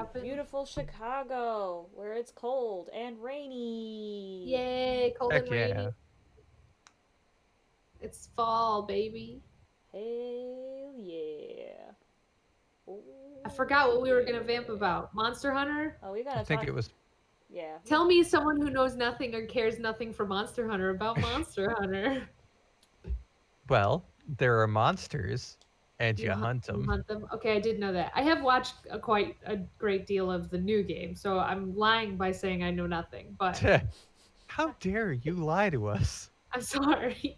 happen. beautiful Chicago, where it's cold and rainy. Yay, cold and Heck rainy. yeah. It's fall, baby. Hell yeah. Oh, I forgot what we were gonna vamp about. Monster Hunter? oh, we I gotta think talk. it was, Yeah. Tell me someone who knows nothing or cares nothing for Monster Hunter about Monster Hunter. well, there are monsters, and you You hunt, hunt you them. hunt them. Okay, I did know that. I have watched quite a great deal of the new game, so I'm lying by saying I know nothing. But How dare you lie to us? I'm sorry.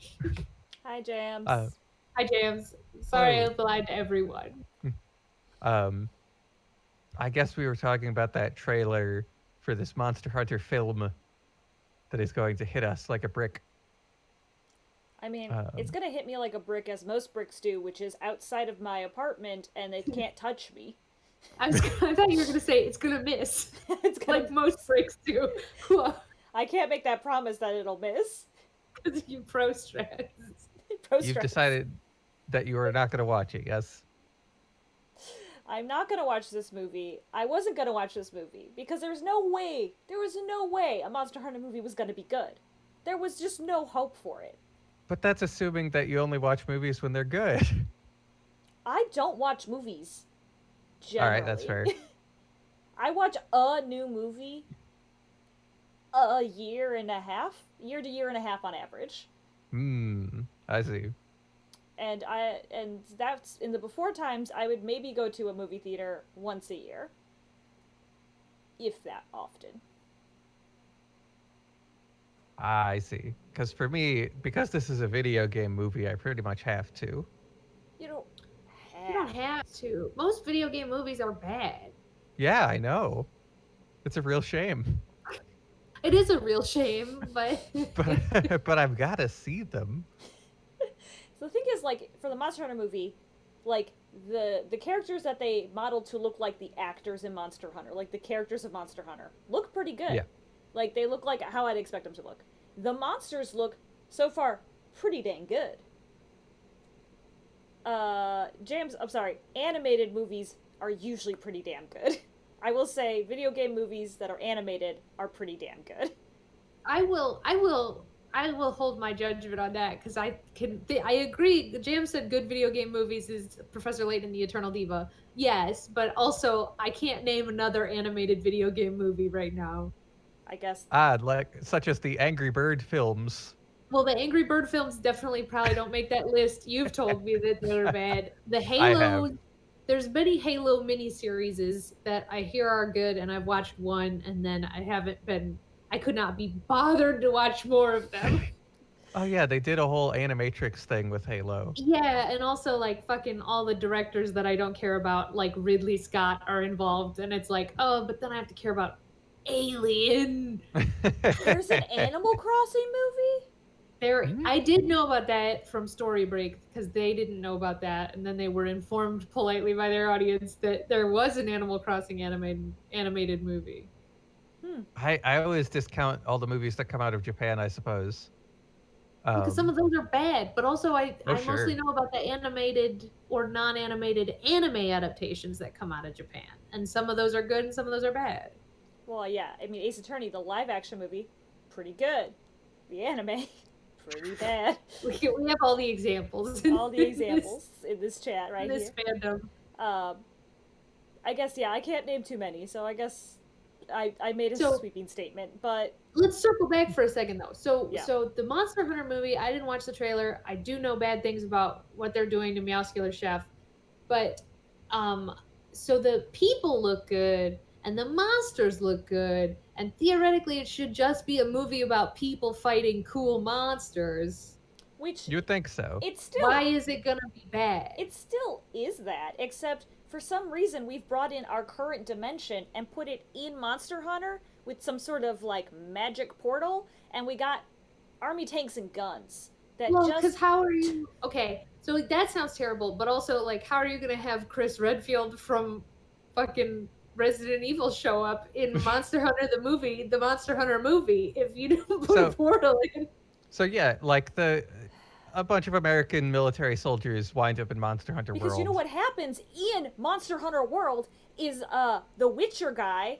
Hi, Uh, Jams. Hi, James. Sorry Hello. I lied to everyone. Um, I guess we were talking about that trailer for this Monster Hunter film that is going to hit us like a brick. I mean, it's Um, gonna hit me like a brick, as most bricks do, which is outside of my apartment and they can't touch me. I thought you were gonna say it's gonna miss, It's gonna. like most bricks do. I can't make that promise that it'll miss. Because you pro strats. Pro you've stress. decided that you are not going to watch it, yes? I'm not gonna watch this movie. I wasn't gonna watch this movie because there was no way a Monster Hunter movie was gonna be good. There was just no hope for it. But that's assuming that you only watch movies when they're good. I don't watch movies All right, that's generally. fair. I watch a new movie a year to year and a half on average. I see. And that's in the before times I would maybe go to a movie theater once a year, if that often. I see. Because for me, because this is a video game movie, I pretty much have to. You don't You don't have. have to. Most video game movies are bad. Yeah, I know. It's a real shame. It is a real shame, but But I've got to see them. So the thing is, like, for the Monster Hunter movie, like the characters that they modeled to look like the actors in Monster Hunter, like the characters of Monster Hunter, look pretty good. Yeah. Like they look like how I'd expect them to look. The monsters look so far pretty dang good. James, I'm sorry, animated movies are usually pretty damn good. I will say video game movies that are animated are pretty damn good. I will hold my judgment on that because I agree. Jam said good video game movies is Professor Layton and the Eternal Diva. Yes, but also I can't name another animated video game movie right now. I guess. Like such as the Angry Bird films. Well, the Angry Bird films definitely probably don't make that list. You've told me that they're bad. The I have. Halo, there's many Halo miniseries that I hear are good, and I've watched one, and then I could not be bothered to watch more of them. Oh yeah, they did a whole animatrix thing with Halo. Yeah, and also like fucking all the directors that I don't care about, like Ridley Scott, are involved, and it's like, oh, but then I have to care about Alien. There's an Animal Crossing movie? I did know about that from Story Break because they didn't know about that, and then they were informed politely by their audience that there was an Animal Crossing animated movie. I always discount all the movies that come out of Japan, I suppose. Because some of those are bad, but also I Sure. mostly know about the animated or non-animated anime adaptations that come out of Japan, and some of those are good and some of those are bad. Well, yeah. I mean, Ace Attorney, the live action movie, pretty good. The anime, pretty bad. We have all the examples. All the examples in this chat right in this here. fandom. I guess, yeah, I can't name too many, so I guess I made a sweeping statement, but let's circle back for a second though. Yeah. So the Monster Hunter movie, I didn't watch the trailer. I do know bad things about what they're doing to Meowscular Chef, but so the people look good and the monsters look good, and theoretically it should just be a movie about people fighting cool monsters. which You would think so. it's still Why is it gonna be bad? it still is that, except for some reason we've brought in our current dimension and put it in Monster Hunter with some sort of like magic portal, and we got army tanks and guns. Because how are you? Okay, so like, that sounds terrible, but also like, how are you gonna have Chris Redfield from fucking Resident Evil show up in Monster Hunter the Monster Hunter movie, if you don't put a portal in? So yeah, like a bunch of American military soldiers wind up in Monster Hunter Because you know World. what happens in Monster Hunter World is the Witcher guy,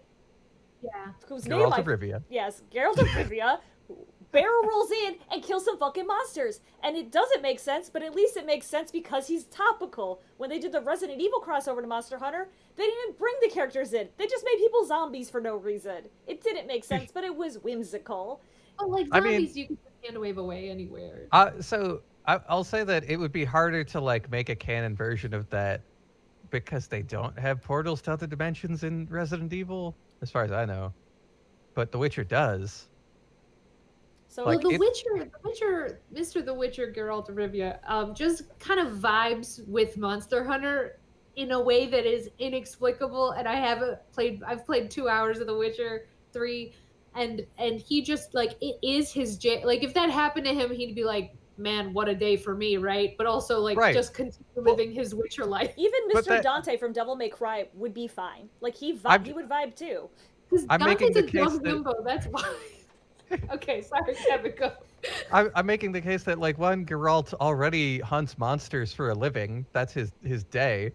Yeah. whose name Geralt I of Rivia. yes, Geralt of Rivia, barrel rolls in and kills some fucking monsters. And it doesn't make sense, but at least it makes sense because he's topical. When they did the Resident Evil crossover to Monster Hunter, they didn't even bring the characters in. They just made people zombies for no reason. It didn't make sense, but it was whimsical. But like I mean- zombies, you can just hand wave away anywhere. So I'll say that it would be harder to like make a canon version of that because they don't have portals to other dimensions in Resident Evil, as far as I know. But The Witcher does. So Well, Like, the Witcher, Mr. The Witcher, Geralt of Rivia, just kind of vibes with Monster Hunter in a way that is inexplicable. And I've played 2 hours of The Witcher 3, and he just like it is his like if that happened to him, he'd be like, man, what a day for me, right? But also like Right. just continue living his Witcher life. even But Mr. that- Dante from Devil May Cry would be fine. Like he would vibe too. Because I'm making Dante's the a case dumb that- himbo, that's why. Okay, sorry, Kevin, go. I'm making the case that like one, Geralt already hunts monsters for a living. That's his day.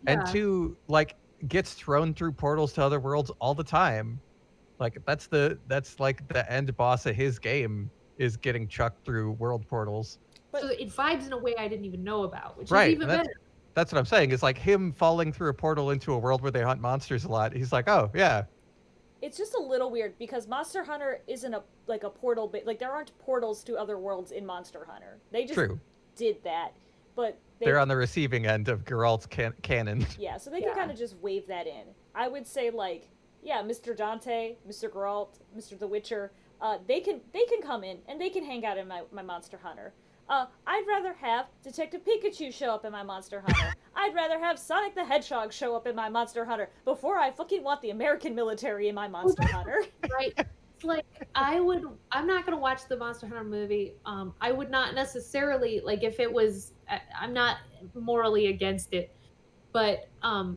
And Yeah. two, like gets thrown through portals to other worlds all the time. Like that's like the end boss of his game is getting chucked through world portals. So it vibes in a way I didn't even know about, which Right, is even and that's- better. That's what I'm saying. Is like him falling through a portal into a world where they hunt monsters a lot. He's like, oh yeah, It's just a little weird because Monster Hunter isn't a portal like there aren't portals to other worlds in Monster Hunter. They just true. did that. But They're on the receiving end of Geralt's canon. yeah, so they can Yeah. kind of just wave that in. I would say like, yeah, Mr. Dante, Mr. Geralt, Mr. The Witcher, they can come in and they can hang out in my Monster Hunter. I'd rather have Detective Pikachu show up in my Monster Hunter. I'd rather have Sonic the Hedgehog show up in my Monster Hunter before I fucking want the American military in my Monster Hunter. Right. It's like I'm not gonna watch the Monster Hunter movie. I would not necessarily like if it was I'm not morally against it. But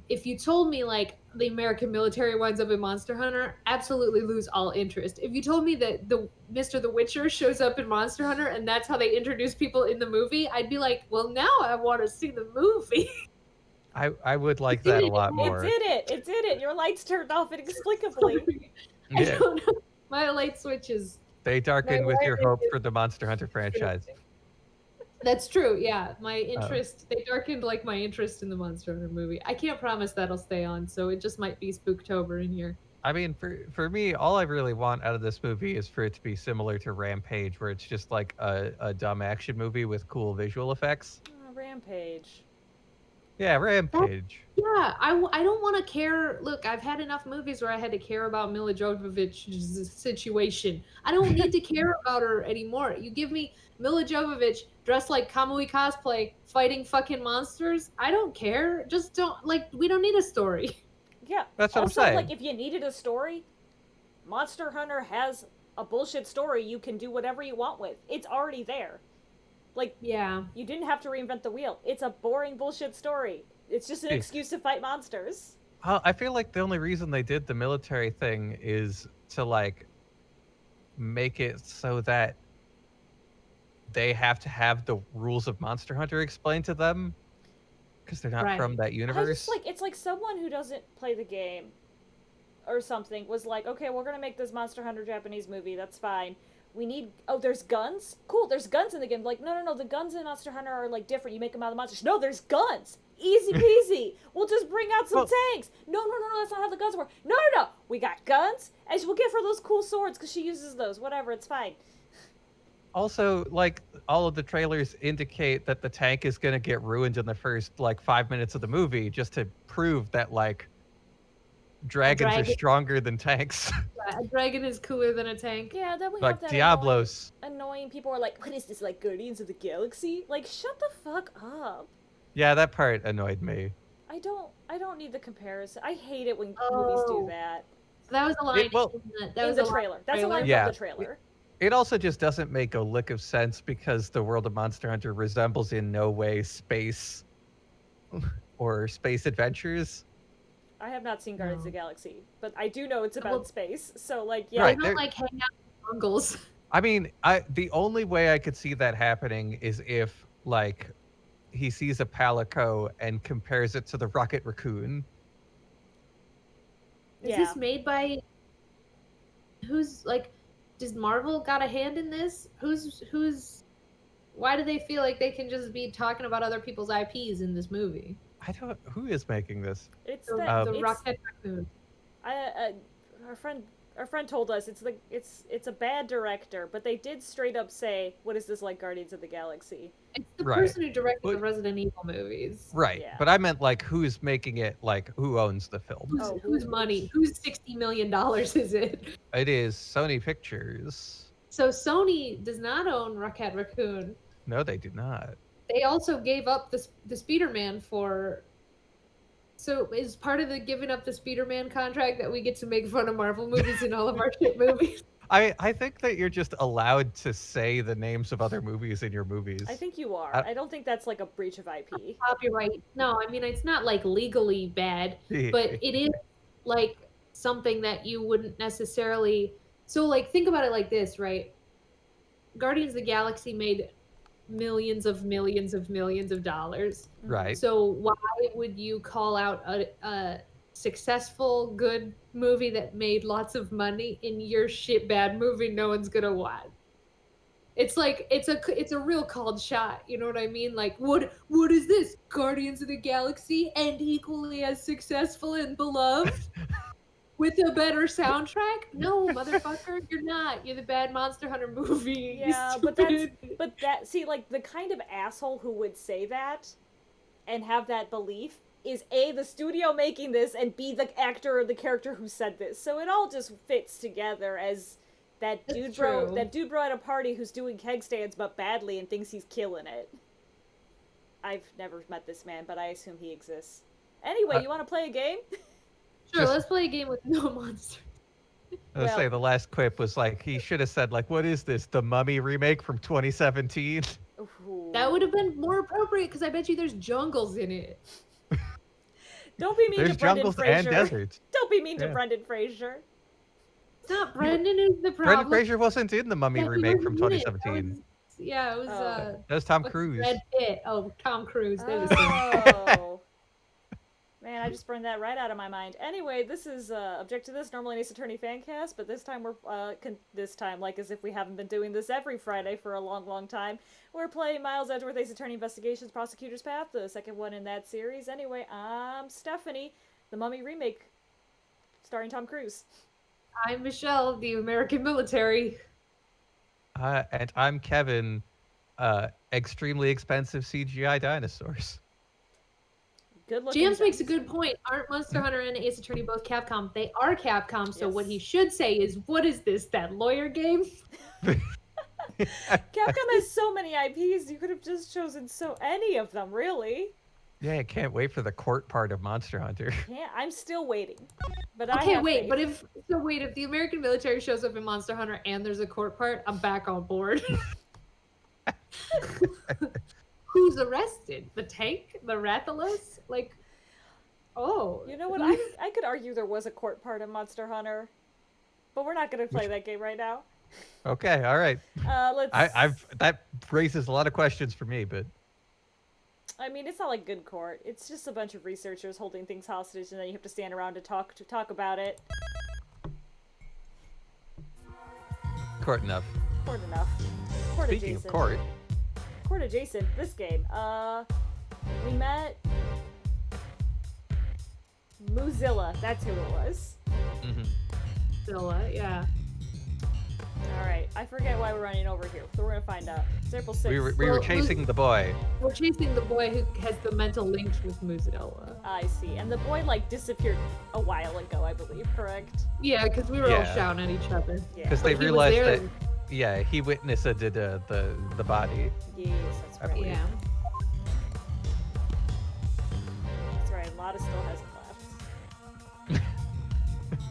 if you told me like the American military winds up in Monster Hunter, absolutely lose all interest. If you told me that the Mr. The Witcher shows up in Monster Hunter and that's how they introduce people in the movie, I'd be like, well, now I want to see the movie. I would like that a lot more. It did it. Your lights turned off inexplicably. I Yeah, don't know. My light switches. they darken My with your wiring hope is- for the Monster Hunter franchise. That's true. Yeah, my interest they darkened like my interest in the Monster Hunter movie. I can't promise that'll stay on, so it just might be Spooktober in here. I mean, for me, all I really want out of this movie is for it to be similar to Rampage, where it's just like a dumb action movie with cool visual effects. Rampage. Yeah, Rampage. Yeah, I don't want to care. Look, I've had enough movies where I had to care about Mila Jovovich's situation. I don't need to care about her anymore. You give me Mila Jovovich dressed like Kamui cosplay fighting fucking monsters. I don't care. Just don't like. We don't need a story. Yeah. That's what also, I'm saying. like, if you needed a story, Monster Hunter has a bullshit story you can do whatever you want with. It's already there. Like, Yeah. you didn't have to reinvent the wheel. It's a boring bullshit story. It's just an Hey. excuse to fight monsters. I feel like the only reason they did the military thing is to like make it so that they have to have the rules of Monster Hunter explained to them because they're not from Right. that I universe. just like it's like someone who doesn't play the game or something was like, okay, we're gonna make this Monster Hunter Japanese movie. That's fine. We need there's guns. Cool, there's guns in the game. Like, no, the guns in Monster Hunter are like different. You make them out of monsters. No, there's guns. Easy peasy. We'll just bring out some Well- tanks. No, that's not how the guns work. No. We got guns, and we'll give her those cool swords because she uses those. Whatever, it's fine. Also, like all of the trailers indicate that the tank is going to get ruined in the first like 5 minutes of the movie, just to prove that like dragons are dragon. stronger than tanks. A dragon is cooler than a tank. Yeah, then we Like have that Diablos. annoying people are like, what is this, like Guardians of the Galaxy? Like, shut the fuck up. Yeah, that part annoyed me. I don't need the comparison. I hate it when movies do Oh. that. That was a line. well- that In was the a line trailer. That's a trailer. line Yeah. from the trailer. It also just doesn't make a lick of sense because the world of Monster Hunter resembles in no way space or space adventures. I have not seen Guardians of No. the Galaxy, but I do know it's about Well- space. So like, yeah, I Right, don't there- like hang out with Mongols. I mean, the only way I could see that happening is if like he sees a palico and compares it to the Rocket Raccoon. Is Yeah. this made by who's like? Does Marvel got a hand in this? Who's? Why do they feel like they can just be talking about other people's IPs in this movie? I don't. Who is making this? It's The, that the it's Rocket Raccoon. our friend told us it's a bad director, but they did straight up say, "What is this like Guardians of the Galaxy?" It's the Right. person who directed the Well, Resident Evil movies. right. Yeah. But I meant like who's making it? Like who owns the film? Whose Oh, whose money? Whose $60 million is it? It is Sony Pictures. So Sony does not own Rocket Raccoon. No, they do not. They also gave up the Spider-Man for. So is part of the giving up the Spider-Man contract that we get to make fun of Marvel movies in all of our shit movies? I think that you're just allowed to say the names of other movies in your movies. I think you are. I don't think that's like a breach of IP. Copyright. No, I mean it's not like legally bad, but it is like something that you wouldn't necessarily. So like think about it like this, right? Guardians of the Galaxy made millions of dollars. Right. So why would you call out a successful, good movie that made lots of money in your shit bad movie no one's gonna watch? It's like it's a real called shot, you know what I mean? Like what is this? Guardians of the Galaxy and equally as successful and beloved? With a better soundtrack? No, motherfucker, you're not. You're the bad Monster Hunter movie. you Yeah, but stupid. that see, like, the kind of asshole who would say that and have that belief is A, the studio making this, and B, the actor or the character who said this. So it all just fits together as that That's dude true. bro at a party who's doing keg stands but badly and thinks he's killing it. I've never met this man, but I assume he exists. Anyway, you want to play a game? Sure, Just- let's play a game with no monsters. I was say the last quip was like he should have said like, "What is this? The Mummy remake from 2017?" Ooh. That would have been more appropriate because I bet you there's jungles in it. Don't be mean There's to Brendan jungles Fraser. and deserts. Don't be mean to Yeah. Brendan Fraser. It's not Brendan who's the problem. Brendan Fraser wasn't in the Mummy Yeah, he remake from wasn't in it. 2017. Yeah, it was Oh. That was Tom what's Cruise. Brad Pitt. Oh, Tom Cruise. They're the same. Oh. Man, I just burned that right out of my mind. Anyway, this is Object to This, normally an Ace Attorney fancast, but this time we're, this time, like as if we haven't been doing this every Friday for a long, long time, we're playing Miles Edgeworth Ace Attorney Investigations, Prosecutor's Path, the second one in that series. Anyway, I'm Stephanie, the Mummy remake, starring Tom Cruise. I'm Michelle, the American military. And I'm Kevin. Extremely expensive CGI dinosaurs. Good looking. James makes a good point. Aren't Monster Hunter and Ace Attorney both Capcom? They are Capcom, so what he should say is, what is this, that lawyer game? Capcom has so many IPs, you could have just chosen any of them, really. Yeah, I can't wait for the court part of Monster Hunter. Yeah, I'm still waiting. But Okay, I have faith. but if the American military shows up in Monster Hunter and there's a court part, I'm back on board. Who's arrested? The tank? The Rathalos? Like, oh. You know what? I could argue there was a court part in Monster Hunter, but we're not going to play that game right now. Okay, all right. Let's. That raises a lot of questions for me, but I mean, it's not like good court. It's just a bunch of researchers holding things hostage, and then you have to stand around to talk about it. court enough. Court enough. Court Speaking adjacent. of court, Court adjacent. This game. We met Mozilla. That's who it was. Zilla, yeah. All right. I forget why we're running over here. So we're gonna find out. Circle 6. we were Well, chasing the boy. We're chasing the boy who has the mental link with Muzilla. I see. And the boy like disappeared a while ago, I believe. Correct? Yeah, because we were all Yeah. shouting at each other. Yeah. Because But they he was realized there. that, yeah, he witnessed the body. Yes, that's I right. believe. Yeah. That's right. Lotta still hasn't left.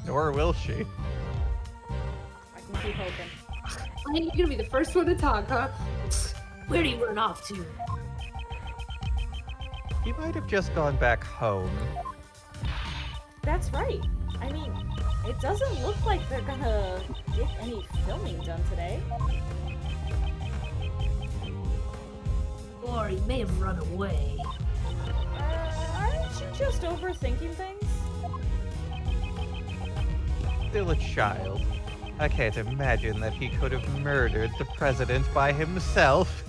Nor will she. I can keep hoping. Hey, you're gonna be the first one to talk, huh? Where do you run off to? He might have just gone back home. That's right. I mean, It doesn't look like they're gonna get any filming done today. Or he may have run away. Aren't you just overthinking things? Still a child. I can't imagine that he could have murdered the president by himself.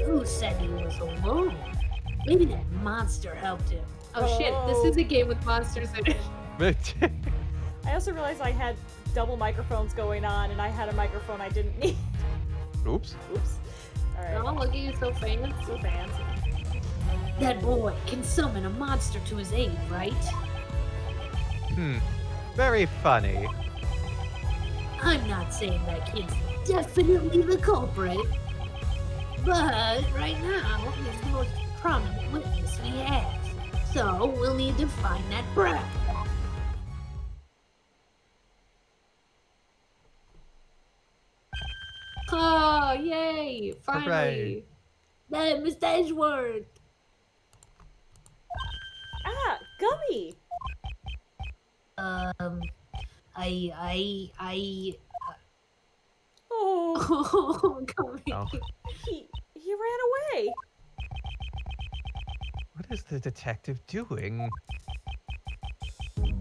Who said he was alone? Maybe that monster helped him. Oh shit, this is a game with monsters in it. I also realized I had double microphones going on, and I had a microphone I didn't need. Oops. Oops. Alright. Oh, look at you, so fancy. So fancy. That boy can summon a monster to his aid, right? Very funny. I'm not saying that kid's definitely the culprit, but right now he's the most prominent witness we have. So we'll need to find that brat. Oh, yay! Finally! Hey, Mr. Edgeworth! Ah, Gummy! Oh, Oh, come here. Oh. he ran away. What is the detective doing?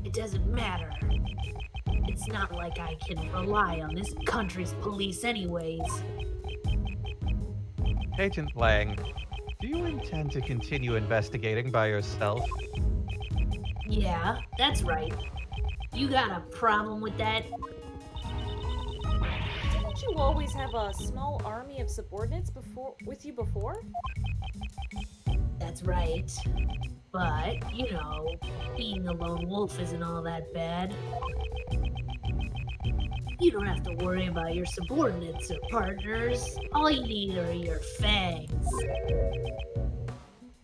It doesn't matter. It's not like I can rely on this country's police anyways. Agent Lang, do you intend to continue investigating by yourself? Yeah, that's right. You got a problem with that? Didn't you always have a small army of subordinates with you before? That's right. But, you know, being a lone wolf isn't all that bad. You don't have to worry about your subordinates or partners. All you need are your fangs.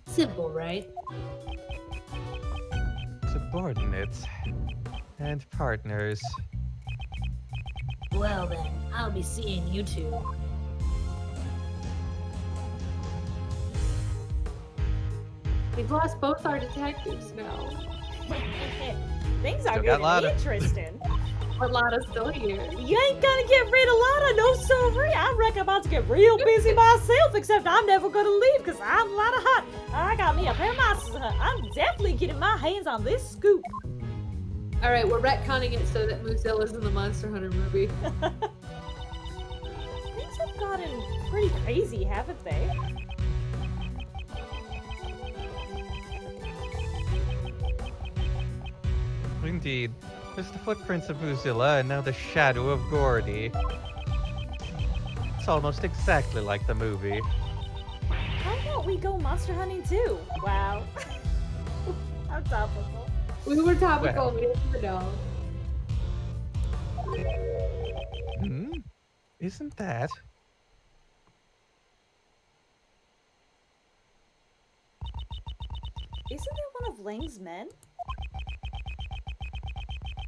Simple, right? Subordinates and partners. Well then, I'll be seeing you two. We've lost both our detectives now. Things are Still got getting Lana. interesting. But Lana's still here. You ain't gonna get rid of Lana, no sorry. I reckon I'm about to get real busy myself, except I'm never gonna leave because I'm Lana Hot. I got me a pair of monsters. I'm definitely getting my hands on this scoop. Alright, we're retconning it so that Mozilla's in the Monster Hunter movie. Things have gotten pretty crazy, haven't they? Indeed. There's the footprints of Mozilla and now the shadow of Gordy. It's almost exactly like the movie. How about we go monster hunting too? Wow. How topical. We were topical, Well. we didn't know. Isn't that? Isn't that one of Lang's men?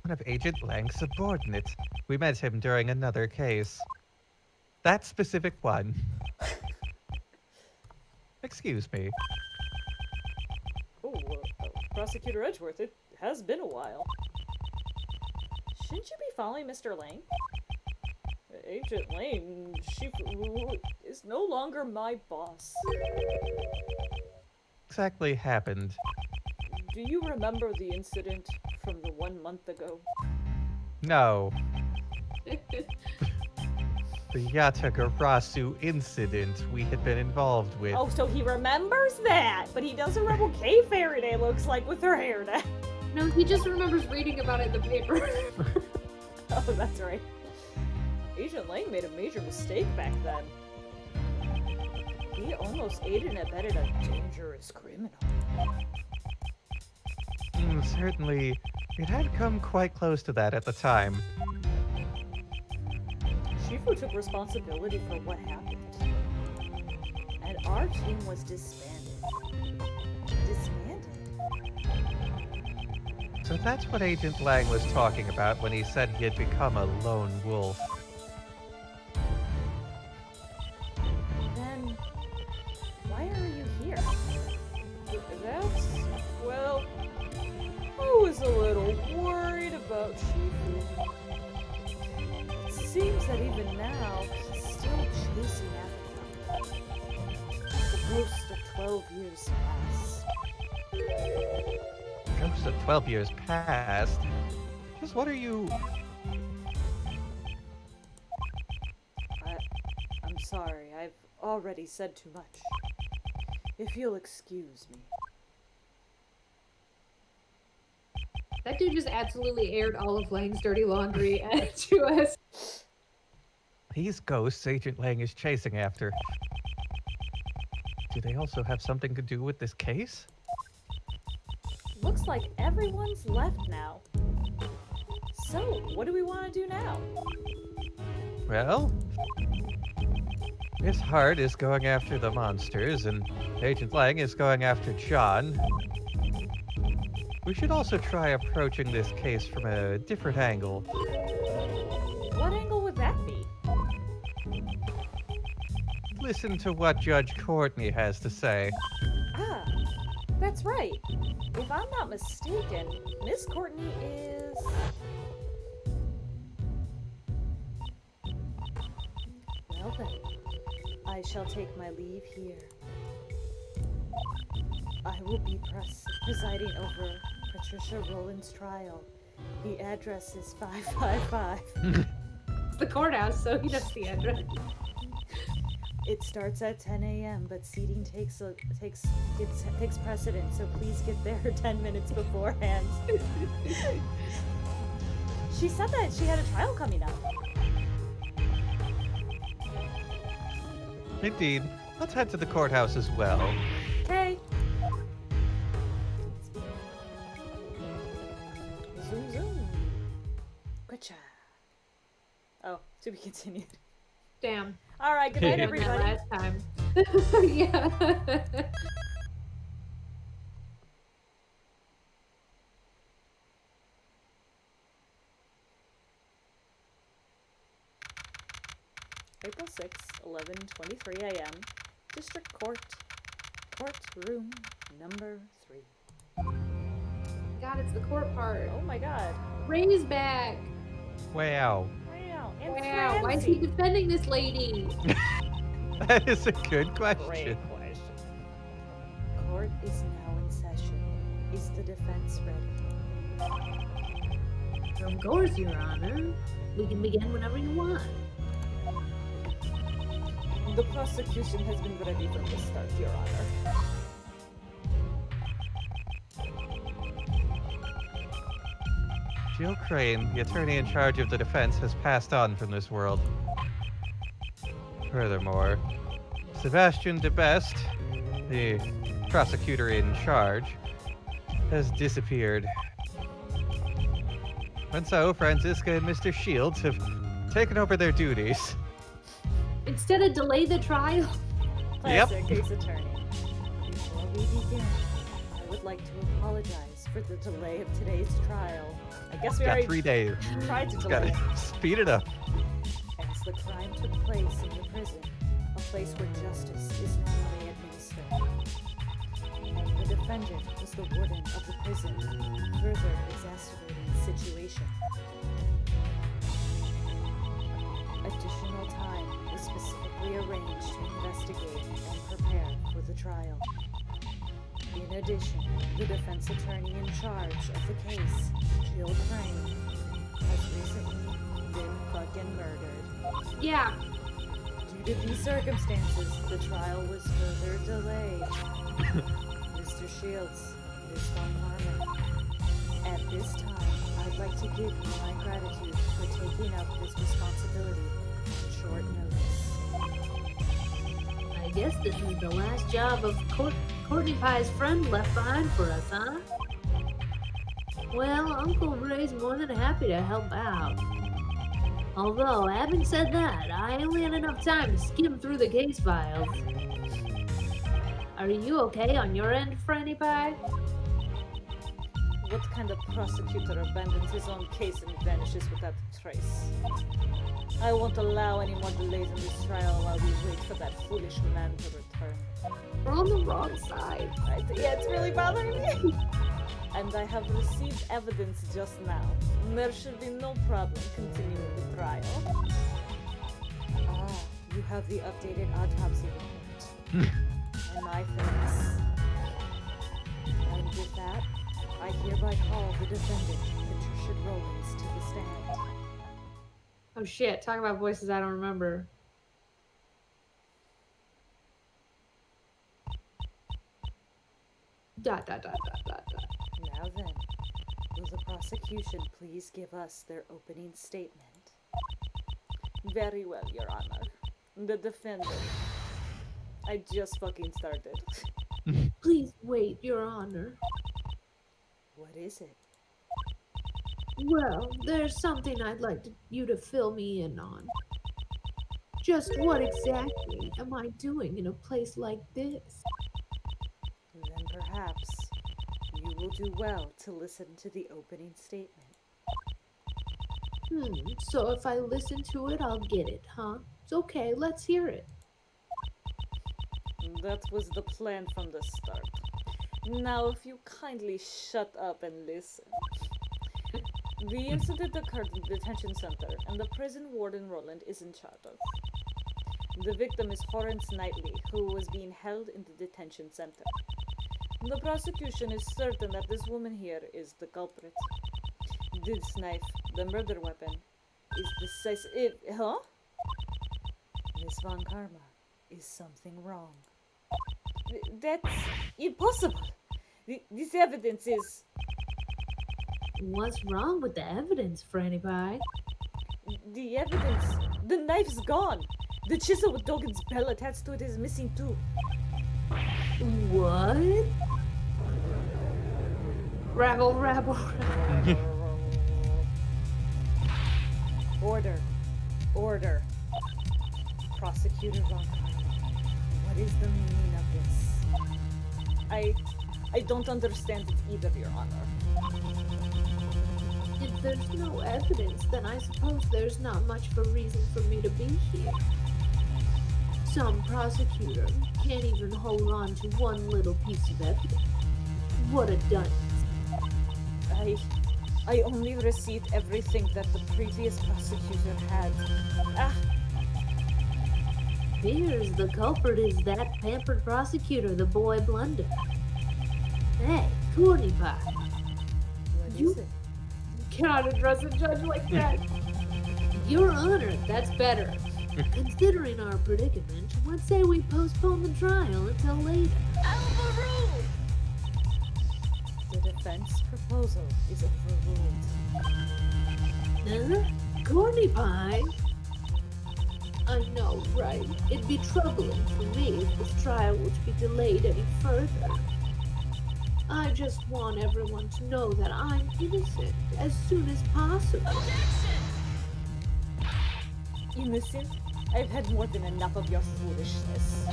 One of Agent Lang's subordinates. We met him during another case. That specific one. Excuse me. Oh, Prosecutor Edgeworth, it has been a while. Shouldn't you be following Mr. Lang? Agent Lang, she is no longer my boss. Exactly happened. Do you remember the incident from the 1 month ago? No. The Yatagarasu incident we had been involved with. Oh, so he remembers that, but he doesn't remember what Kay Faraday looks like with her hair down. No, he just remembers reading about it in the paper. Oh, that's right. Agent Lang made a major mistake back then. He almost aided and abetted a dangerous criminal. Certainly, it had come quite close to that at the time. Shifu took responsibility for what happened. And our team was disbanded. Disbanded? So that's what Agent Lang was talking about when he said he had become a lone wolf. Then, why are you here? That's, well, I was a little worried. that even now, he's still chasing after them. The ghost of 12 years past. Ghost of 12 years past. Just what are you? I'm sorry, I've already said too much. If you'll excuse me. That dude just absolutely aired all of Lang's dirty laundry to us. These ghosts Agent Lang is chasing after. Do they also have something to do with this case? Looks like everyone's left now. So, what do we want to do now? Well, Miss Hart is going after the monsters, and Agent Lang is going after John. We should also try approaching this case from a different angle. What angle would that be? Listen to what Judge Courtney has to say. Ah, that's right. If I'm not mistaken, Miss Courtney is... Well then, I shall take my leave here. I will be presiding over Patricia Rowland's trial. The address is 555. It's the courthouse, so he knows the address. It starts at 10 a.m., but seating takes precedent, so please get there 10 minutes beforehand. She said that she had a trial coming up. Indeed. Let's head to the courthouse as well. Okay. Zoom zoom. Gotcha. Oh, to be continued. Damn. All right, good night, Yeah. everybody. Last time. Yeah. April 6, 11:23 a.m. District Court, courtroom number 3. God, it's the court part. Oh my God! Ray's back. Wow. Wow! And Wow. Why is he Francie. defending this lady? That is a good question. Great question. Court is now in session. Is the defense ready? Of course, Your Honor. We can begin whenever you want. The prosecution has been ready from the start, Your Honor. Jill Crane, the attorney in charge of the defense, has passed on from this world. Furthermore, Sebastian DeBest, the prosecutor in charge, has disappeared. And so, Franziska and Mr. Shields have taken over their duties. Instead of delay the trial. Classic case attorney. Before we begin, I would like to apologize for the delay of today's trial. I guess we Got already 3 days. tried to Gotta delay. speed it up. As the crime took place in the prison, a place where justice is normally administered. And the defendant was the warden of the prison, further exacerbating the situation. Additional time was specifically arranged to investigate and prepare for the trial. In addition, the defense attorney in charge of the case, Jill Crane, has recently been fucking murdered. Yeah. Due to these circumstances, the trial was further delayed. Mr. Shields, Ms. Von Harmon, at this time, I'd like to give you my gratitude for taking up this responsibility on short notice. I guess this is the last job of Courtney Pie's friend left behind for us, huh? Well, Uncle Ray's more than happy to help out. Although, having said that, I only had enough time to skim through the case files. Are you okay on your end, Franny Pie? What kind of prosecutor abandons his own case and vanishes without a trace? I won't allow any more delays in this trial while we wait for that foolish man to return. We're on the wrong side. Yeah, it's really bothering me. And I have received evidence just now. There should be no problem continuing the trial. You have the updated autopsy report. And my thanks. And with that, I hereby call the defendant, Patricia Rollins, to the stand. Oh shit, talk about voices I don't remember. Dot dot dot dot dot dot. Now then, will the prosecution please give us their opening statement? Very well, Your Honor. The defendant. I just fucking started. Please wait, Your Honor. What is it? Well, there's something I'd like you to fill me in on. Just what exactly am I doing in a place like this? Then perhaps you will do well to listen to the opening statement. So if I listen to it, I'll get it, huh? It's okay, let's hear it. That was the plan from the start. Now, if you kindly shut up and listen. The incident occurred in the detention center, and the prison warden Roland is in charge of. The victim is Horace Knightley, who was being held in the detention center. The prosecution is certain that this woman here is the culprit. This knife, the murder weapon, is the size. Huh? Miss Von Karma, is something wrong? That's impossible. This evidence is. What's wrong with the evidence, Franny Pie? The evidence. The knife's gone. The chisel with Dogan's bell attached to it is missing too. What? Rabble, rabble, rabble. Order. Order. Prosecutor Von Karma, what is the meaning of this? I don't understand it either, Your Honor. If there's no evidence, then I suppose there's not much of a reason for me to be here. Some prosecutor can't even hold on to one little piece of evidence. What a dunce. I only received everything that the previous prosecutor had. Here's the culprit is that pampered prosecutor, the boy Blunder. Hey, Courtney Pie. What You- is it? Cannot address a judge like that. Your Honor, that's better. Considering our predicament, let's say we postpone the trial until later. The defense proposal is overruled. Courtney Pie? I know, right? It'd be troubling for me if this trial were to be delayed any further. I just want everyone to know that I'm innocent as soon as possible. Innocent? I've had more than enough of your foolishness.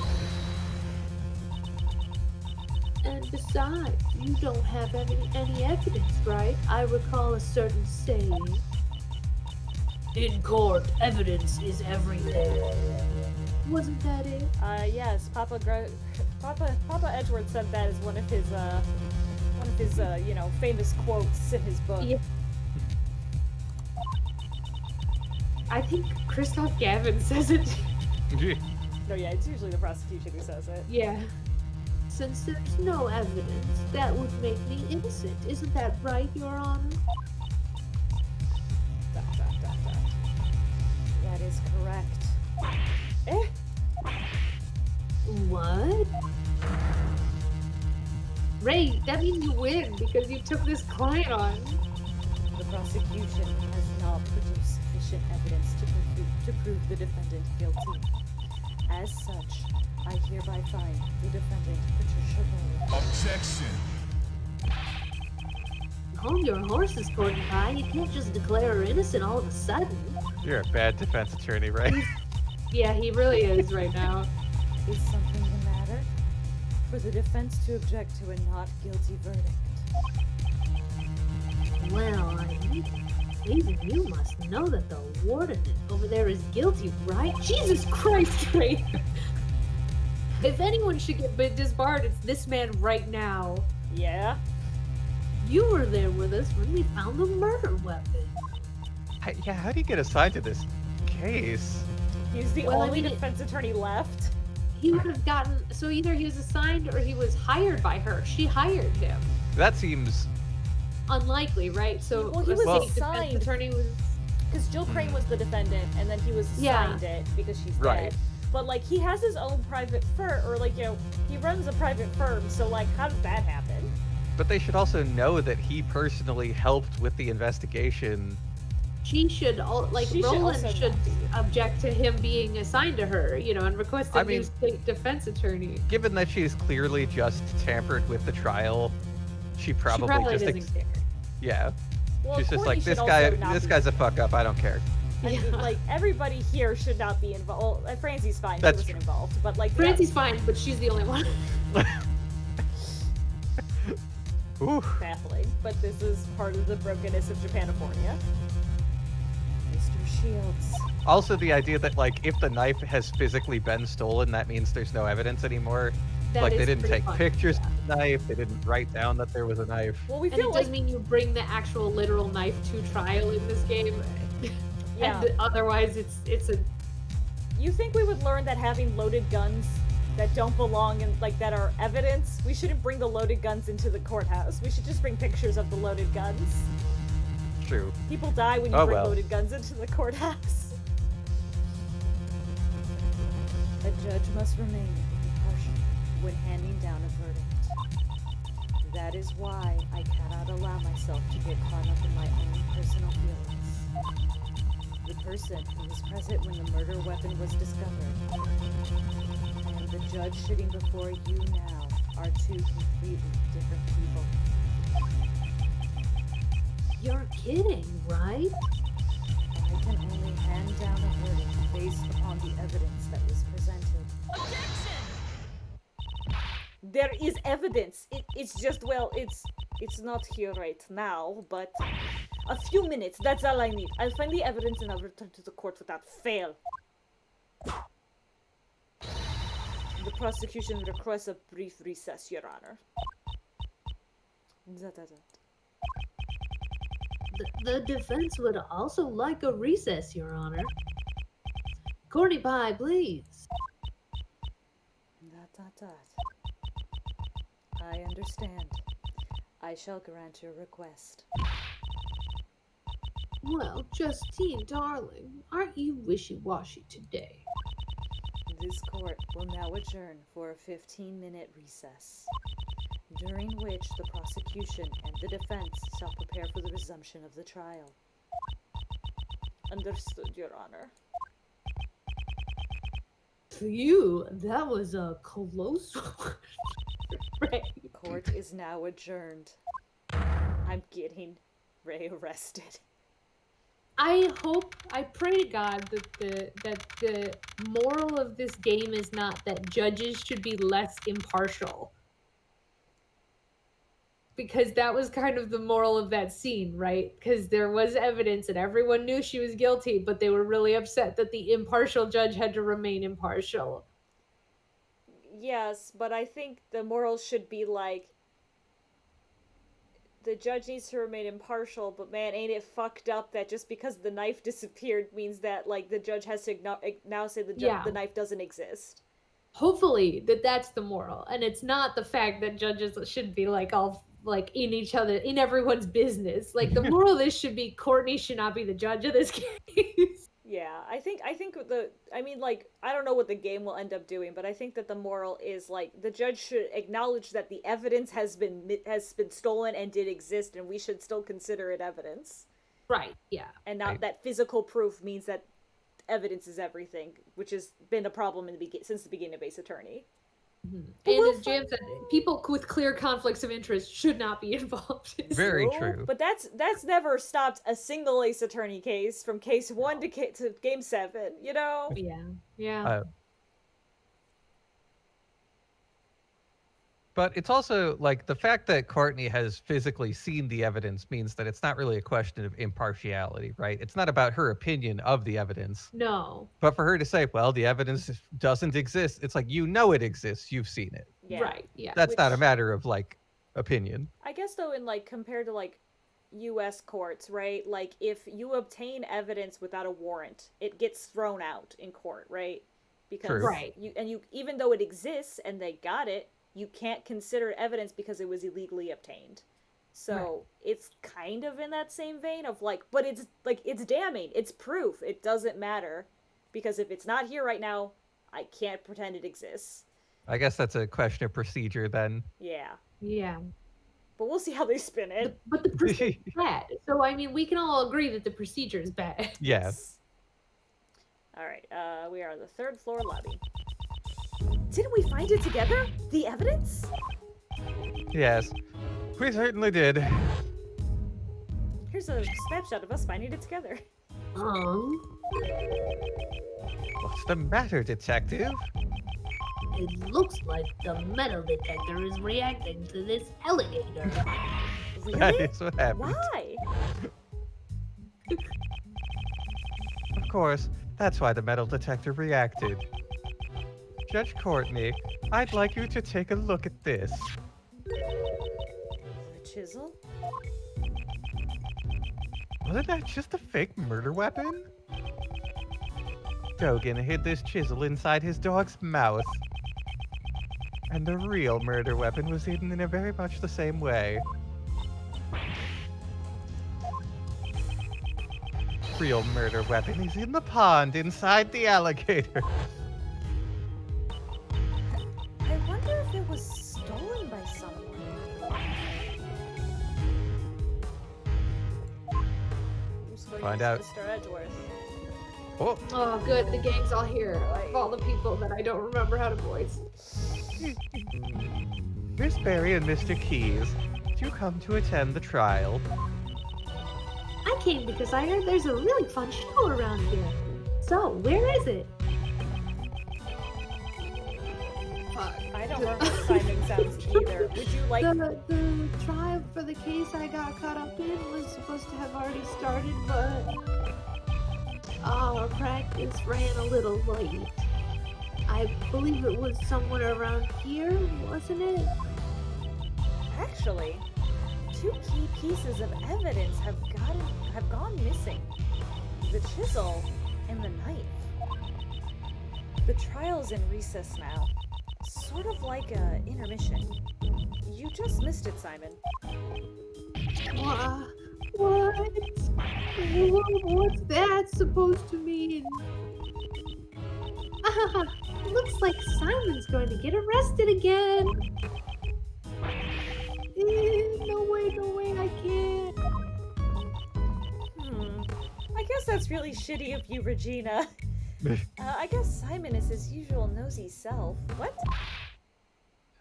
And besides, you don't have any evidence, right? I recall a certain saying. In court, evidence is everything. Wasn't that it? Yes, Papa Edgeworth said that as one of his famous quotes in his book. Yeah. I think Christoph Gavin says it. No, yeah, it's usually the prosecution who says it. Yeah. Since there's no evidence, that would make me innocent. Isn't that right, Your Honor? That is correct. What? Ray, that means you win because you took this client on. The prosecution has not produced sufficient evidence to prove the defendant guilty. As such, I hereby find the defendant Patricia Rollins. Objection. Hold your horses, Courtney Pie. You can't just declare her innocent all of a sudden. You're a bad defense attorney, right? Yeah, he really is right now. Is something the matter? For the defense to object to a not guilty verdict. Well, even you must know that the warden over there is guilty, right? Jesus Christ, Ray! If anyone should get disbarred, it's this man right now. Yeah? You were there with us when we found the murder weapon. Yeah, how do you get assigned to this case? He's the Well, I only mean, defense attorney left. he would have gotten, so either he was assigned or he was hired by her. She hired him. That seems Unlikely, right? So Well, he a was state assigned. defense attorney was. Because Jill Crane was the defendant, and then he was Yeah. assigned it because she's Right. dead. But, like, he has his own private firm, or, like, you know, he runs a private firm, so, like, how did that happen? But they should also know that he personally helped with the investigation. She should, She should Roland also should not be. object to him being assigned to her, and request a I new mean- state defense attorney. Given that she's clearly just tampered with the trial, she probably, She probably just doesn't care. yeah. Well, She's just Courtney like, should this guy, also not this be- guy's a fuck up. I don't care. I mean, Yeah. like, everybody here should not be involved. Well, Francie's fine, That's she wasn't involved. But, like, Francie's fine, but she's the only one. Ooh. baffling. But this is part of the brokenness of Japanifornia. Mr. Shields. Also, the idea that like if the knife has physically been stolen, that means there's no evidence anymore. That Like is they didn't pretty take fun, pictures yeah. of the knife. They didn't write down that there was a knife. Well, we And feel it like does mean you bring the actual literal knife to trial in this game. Yeah. And otherwise, it's a. you think we would learn that having loaded guns that don't belong in, like, that are evidence, we shouldn't bring the loaded guns into the courthouse. We should just bring pictures of the loaded guns. True. People die when you Oh, bring well. loaded guns into the courthouse. A judge must remain impartial when handing down a verdict. That is why I cannot allow myself to get caught up in my own personal feelings. The person who was present when the murder weapon was discovered and the judge sitting before you now are two completely different people. You're kidding, right? I can only hand down a verdict based upon the evidence that was presented. There is evidence. It's just, well, it's not here right now, but a few minutes, that's all I need. I'll find the evidence and I'll return to the court without fail. The prosecution requests a brief recess, Your Honor. That. The defense would also like a recess, Your Honor. Courtney Pie, please. That. I understand. I shall grant your request. Well, Justine, darling, aren't you wishy-washy today? This court will now adjourn for a 15-minute recess, during which the prosecution and the defense shall prepare for the resumption of the trial. Understood, Your Honor. Phew, that was a close one. Right. Court is now adjourned. I'm getting Ray arrested. I pray to God that the moral of this game is not that judges should be less impartial. Because that was kind of the moral of that scene, right? Because there was evidence and everyone knew she was guilty, but they were really upset that the impartial judge had to remain impartial. Yes, but I think the moral should be like, the judge needs to remain impartial, but man, ain't it fucked up that just because the knife disappeared means that, like, the judge has to now say the knife doesn't exist. Hopefully that's the moral, and it's not the fact that judges should be like all like in everyone's business. Like the moral of this should be Courtney should not be the judge of this case. Yeah, I think I don't know what the game will end up doing, but I think that the moral is, like, the judge should acknowledge that the evidence has been stolen and did exist, and we should still consider it evidence. Right, yeah. And not Right. that physical proof means that evidence is everything, which has been a problem since the beginning of Ace Attorney. Mm-hmm. But And as Jam said, people with clear conflicts of interest should not be involved. Very So, true. But that's never stopped a single Ace Attorney case from case 1 to game 7, you know? Yeah. But it's also like the fact that Courtney has physically seen the evidence means that it's not really a question of impartiality, right? It's not about her opinion of the evidence. No. But for her to say, well, the evidence doesn't exist, it's like, you know it exists, you've seen it. Yeah. Right, yeah. That's not a Which- matter of like opinion. I guess though, in, like, compared to, like, US courts, right? Like, if you obtain evidence without a warrant, it gets thrown out in court, right? Because True. Right. you even though it exists and they got it, you can't consider evidence because it was illegally obtained. So Right. it's kind of in that same vein of like, but it's damning. It's proof. It doesn't matter because if it's not here right now, I can't pretend it exists. I guess that's a question of procedure then. Yeah, Yeah. but we'll see how they spin it. But the procedure is bad. So I mean, we can all agree that the procedure is bad. Yeah. Yes. All right. We are on the third floor lobby. Didn't we find it together? The evidence? Yes. We certainly did. Here's a snapshot of us finding it together. What's the matter, detective? It looks like the metal detector is reacting to this alligator. That Really? is what happened. Why? Of course, that's why the metal detector reacted. Judge Courtney, I'd like you to take a look at this. The chisel? Wasn't that just a fake murder weapon? Dogan hid this chisel inside his dog's mouth. And the real murder weapon was hidden in a very much the same way. Real murder weapon is in the pond inside the alligator. I wonder if it was stolen by someone. Who's going Find to out. Mr. Edgeworth? Oh, Oh, good. The gang's all here. Of all the people that I don't remember how to voice. Miss Barry and Mr. Keys, do you come to attend the trial? I came because I heard there's a really fun show around here. So, where is it? I don't remember Simon sounds either. Would you like... The trial for the case I got caught up in was supposed to have already started, but our practice ran a little late. I believe it was somewhere around here, wasn't it? Actually, two key pieces of evidence have gone missing. The chisel and the knife. The trial's in recess now. Sort of like a intermission. You just missed it, Simon. What? What's that supposed to mean? Ah, looks like Simon's going to get arrested again. No way, I can't. I guess that's really shitty of you, Regina. I guess Simon is his usual nosy self. What?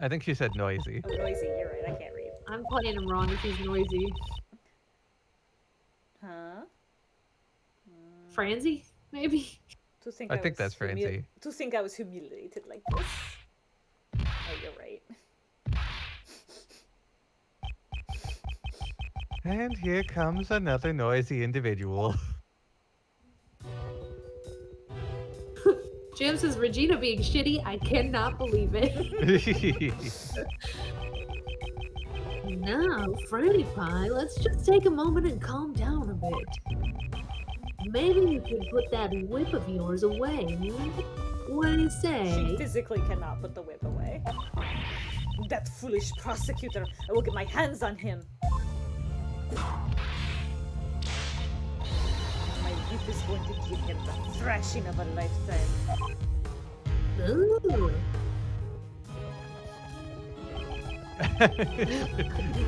I think she said noisy. Oh, noisy. You're right. I can't read. I'm playing him wrong if he's noisy. Huh? Franzi, maybe? To think I think was that's Francie. To think I was humiliated like this. Oh, you're right. And here comes another noisy individual. Jim says Regina being shitty. I cannot believe it. Now, Franny Pie, let's just take a moment and calm down a bit. Maybe you can put that whip of yours away. What do you She say? physically cannot put the whip away. That foolish prosecutor! I will get my hands on him! My whip is going to give him the thrashing of a lifetime. Ooh.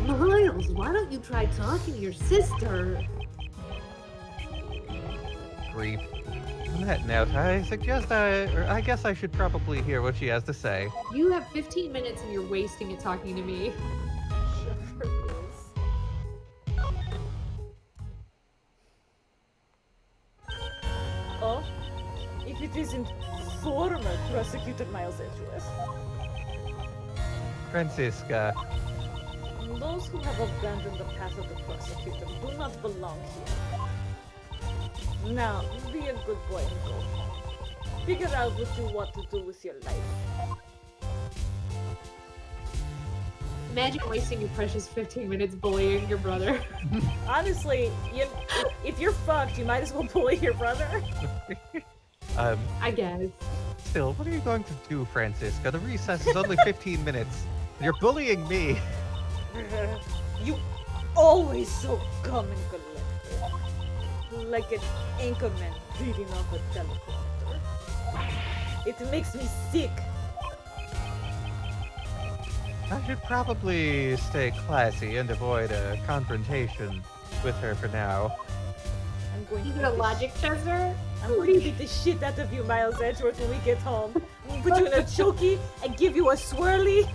Miles, why don't you try talking to your sister? Grief. On that note, I suggest or I guess I should probably hear what she has to say. You have 15 minutes and you're wasting it talking to me. Sure is. Oh, if it isn't former Prosecutor Miles Edgeworth. Francisca, Those who have abandoned the path of the prosecutor do not belong here. Now, be a good boy and go home. Figure out what you want to do with your life. Imagine wasting your precious 15 minutes bullying your brother. Honestly, if you're fucked, you might as well bully your brother. I guess. Still, what are you going to do, Francisca? The recess is only 15 minutes. You're bullying me. You always so calm and collected. Like an anchorman reading off a teleprompter. It makes me sick. I should probably stay classy and avoid a confrontation with her for now. I'm going You to got a beat the logic test her? I'm going to beat the shit out of you, Miles Edgeworth, when we get home. I'm gonna put you in a chokey and give you a swirly.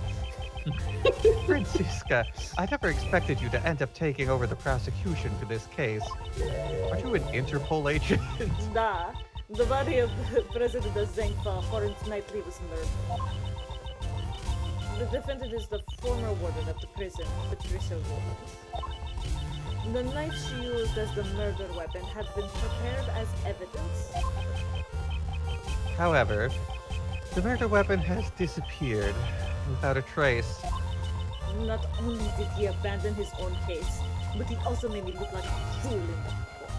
Francisca, I never expected you to end up taking over the prosecution for this case. Are you an Interpol agent? Nah. The body of the President of Zengfa fortnightly was murdered. The defendant is the former warden of the prison, Patricia Rollins. The knife she used as the murder weapon had been prepared as evidence. However, the murder weapon has disappeared without a trace. Not only did he abandon his own case, but he also made me look like a fool in the court.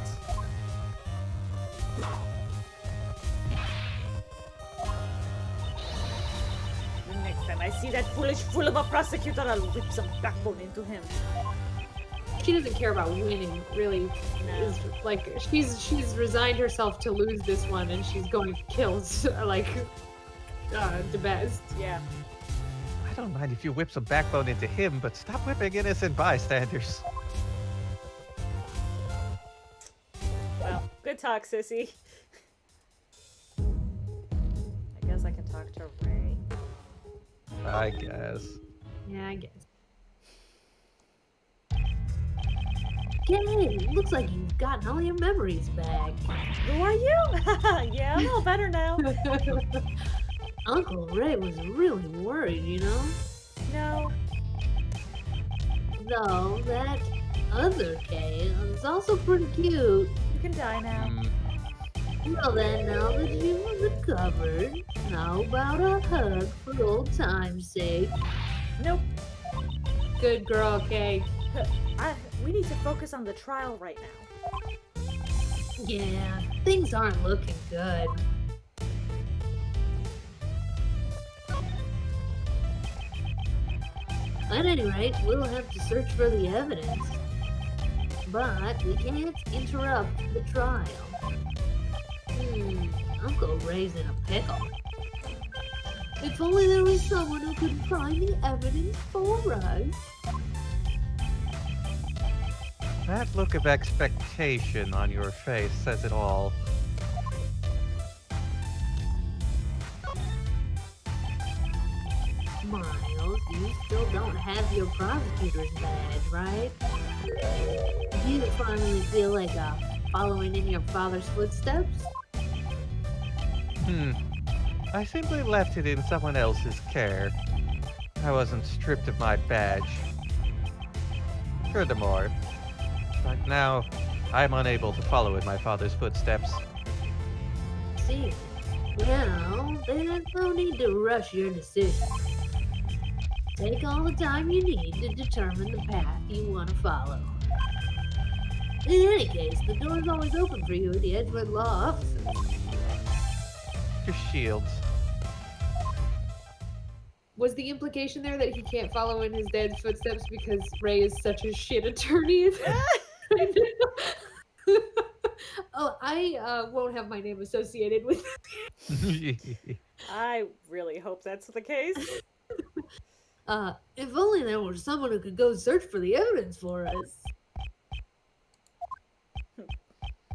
The next time I see that foolish fool of a prosecutor, I'll whip some backbone into him. She doesn't care about winning, really. No. Is like she's resigned herself to lose this one, and she's going to kill the best. Yeah. I don't mind if you whip some backbone into him, but stop whipping innocent bystanders. Well, good talk, sissy. I guess I can talk to Ray. I guess. Yeah, I guess. Yay! Looks like you've gotten all your memories back. Who are you? Yeah, I'm all better now. Uncle Ray was really worried, you know? No. Though that other Kay is also pretty cute. You can die now. Well then, now that you've recovered, how about a hug for old time's sake? Nope. Good girl, Kay. We need to focus on the trial right now. Yeah, things aren't looking good. At any rate, we'll have to search for the evidence. But we can't interrupt the trial. Uncle Ray's in a pickle. If only there was someone who could find the evidence for us. That look of expectation on your face says it all. Miles, you still don't have your prosecutor's badge, right? Do you finally feel like following in your father's footsteps? I simply left it in someone else's care. I wasn't stripped of my badge. Furthermore, right now, I'm unable to follow in my father's footsteps. See, well, there's no need to rush your decision. Take all the time you need to determine the path you want to follow. In any case, the door's always open for you at the Edgeworth Law offices. Your shields. Was the implication there that he can't follow in his dad's footsteps because Ray is such a shit attorney? Oh, I won't have my name associated with it. I really hope that's the case. If only there were someone who could go search for the evidence for us.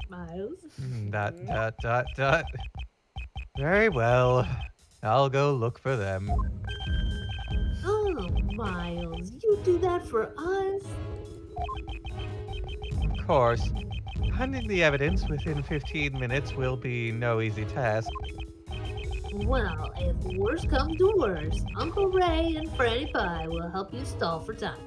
Miles? Dot. Very well. I'll go look for them. Oh, Miles, you do that for us? Of course. Finding the evidence within 15 minutes will be no easy task. Well, if worse comes to worse, Uncle Ray and Franny Pie will help you stall for time.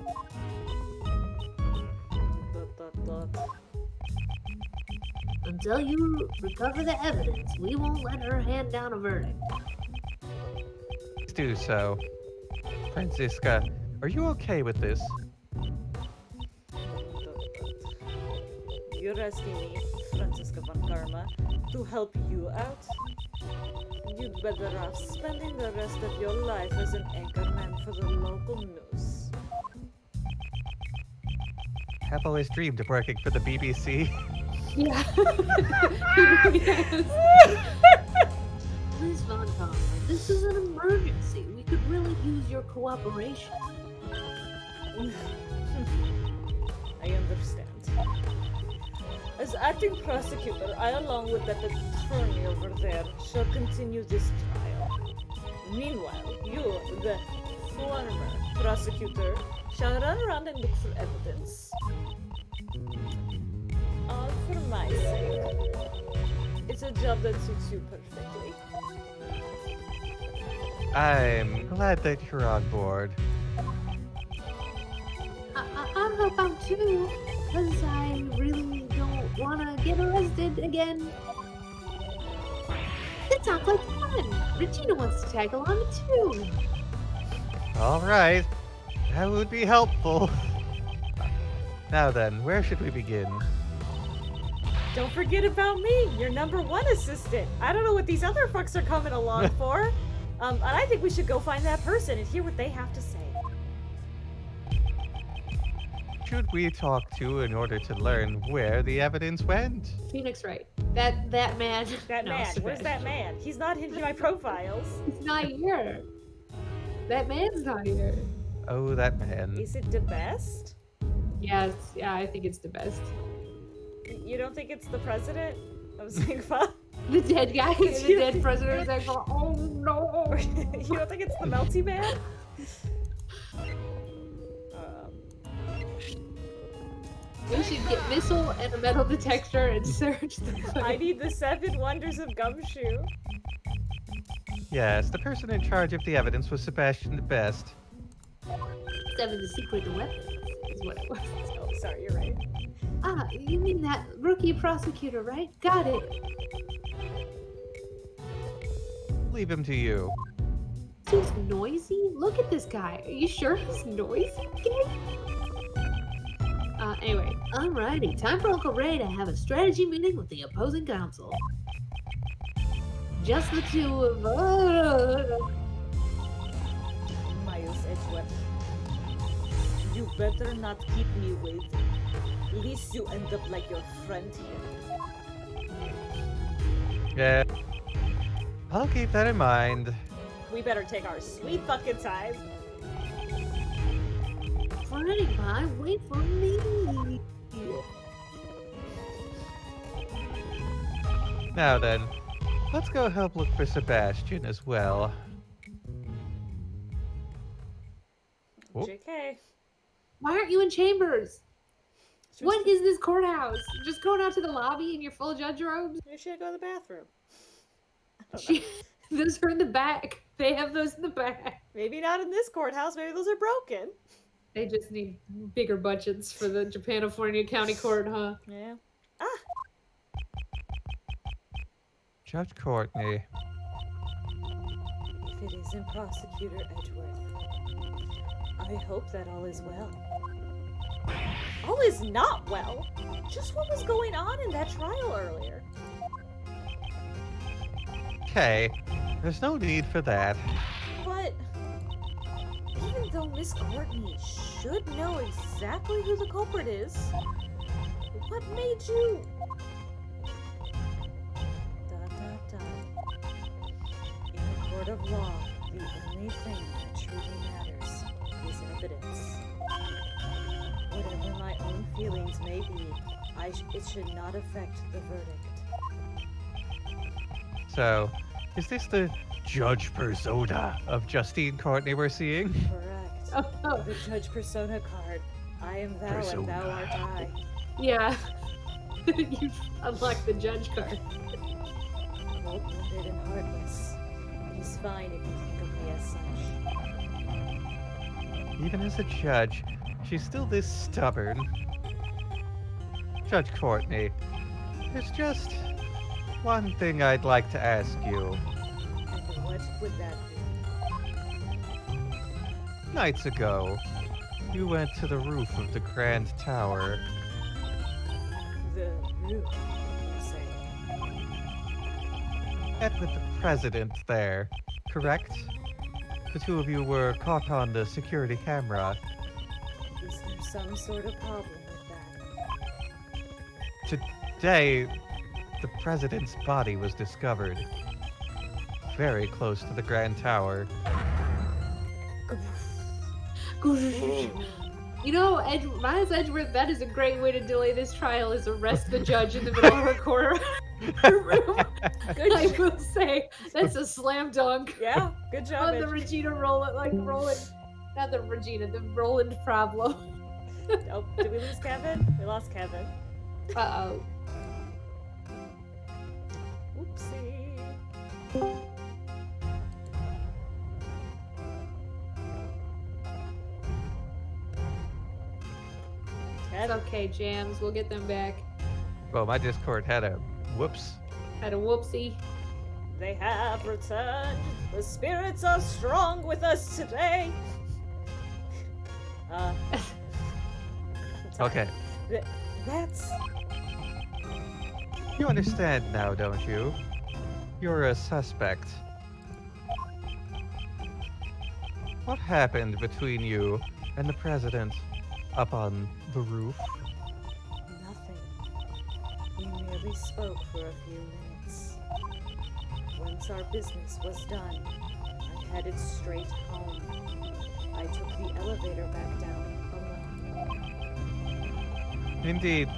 Until you recover the evidence, we won't let her hand down a verdict. Please do so. Francisca, Are you okay with this? You're asking me, Francisca von Karma, to help you out? You'd better off spending the rest of your life as an anchorman for the local news. Have always dreamed of working for the BBC. Yeah. Yes. Miss Von Karma, this is an emergency. We could really use your cooperation. I understand. As acting prosecutor, I, along with that attorney over there, shall continue this trial. Meanwhile, you, the former prosecutor, shall run around and look for evidence. All for my sake. It's a job that suits you perfectly. I'm glad that you're on board. I'll help out too, because I really don't want to get arrested again. That sounds like fun. Regina wants to tag along too. All right, that would be helpful. Now then, where should we begin? Don't forget about me, your #1 assistant. I don't know what these other fucks are coming along for. And I think we should go find that person and hear what they have to say. Should we talk to in order to learn where the evidence went? Phoenix Wright. That man. That No, man, Sebastian. where's that man? He's not in my profiles. He's not here. That man's not here. Oh, that man. Is it the best? Yes, yeah, I think it's the best. You don't think it's the president of Zingfa? The dead guy, the dead president is like, oh no. You don't think it's the melty man? We should get missile and a metal detector and search the place. I need the 7 wonders of Gumshoe. Yes, the person in charge of the evidence was Sebastian the Best. 7 the secret weapons is what it was. Oh, sorry, you're right. Ah, you mean that rookie prosecutor, right? Got it. Leave him to you. He's noisy? Look at this guy. Are you sure he's noisy? Anyway. Alrighty, time for Uncle Ray to have a strategy meeting with the opposing counsel. Just the two of us. Miles Edgeworth. You better not keep me waiting. At least you end up like your friend here. Yeah. I'll keep that in mind. We better take our sweet fucking time. Frank, I wait for me. Now then, let's go help look for Sebastian as well. Oh. JK. Why aren't you in chambers? What is this courthouse? Just going out to the lobby in your full judge robes? You should go to the bathroom. I don't know. Those are in the back. They have those in the back. Maybe not in this courthouse. Maybe those are broken. They just need bigger budgets for the Japanifornia County Court, huh? Yeah. Judge Courtney. If it isn't Prosecutor Edgeworth, I hope that all is well. All is not well. Just what was going on in that trial earlier? Okay, there's no need for that. But even though Miss Courtney should know exactly who the culprit is, what made you... ... In a court of law, the only thing that truly matters is evidence. Whatever my own feelings may be, it should not affect the verdict. So, is this the judge persona of Justine Courtney we're seeing? Correct. The judge persona card. I am thou and thou art I. Yeah. You unlocked the judge card. Cold-blooded and heartless. It is fine if you think of me as such. Even as a judge, she's still this stubborn. Judge Courtney, there's just one thing I'd like to ask you. And what would that be? Nights ago, You went to the roof of the Grand Tower. The roof, you say? Met with the president there, correct? The two of you were caught on the security camera. Is there some sort of problem with that? Today, the president's body was discovered. Very close to the Grand Tower. You know, Miles Edgeworth, that is a great way to delay this trial, is arrest the judge in the middle of her corner room. Good I job. will say, that's a slam dunk. Yeah, good job. On the Regina Roland, not the Regina, the Roland problem. Oh, did we lose Kevin? We lost Kevin. Uh-oh. Oopsie. It's okay, Jams. We'll get them back. Well, my Discord had a whoops. Had a whoopsie. They have returned. The spirits are strong with us today. Sorry. Okay. That's... You understand now, don't you? You're a suspect. What happened between you and the president up on the roof? nothing. We merely spoke for a few minutes. Once our business was done, I headed straight home. I took the elevator back down alone. Indeed.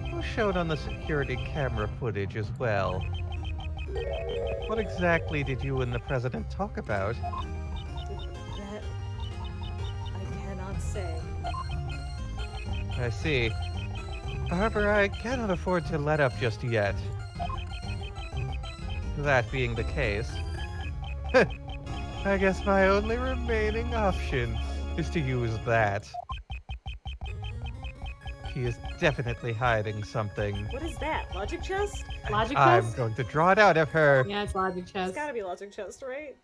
It was shown on the security camera footage as well. What exactly did you and the president talk about? That... I cannot say. I see. However, I cannot afford to let up just yet. That being the case, I guess my only remaining option is to use that. She is definitely hiding something. What is that? Logic chest? Logic I'm chest? going to draw it out of her. Yeah, it's logic It's chest. gotta be logic chest, right?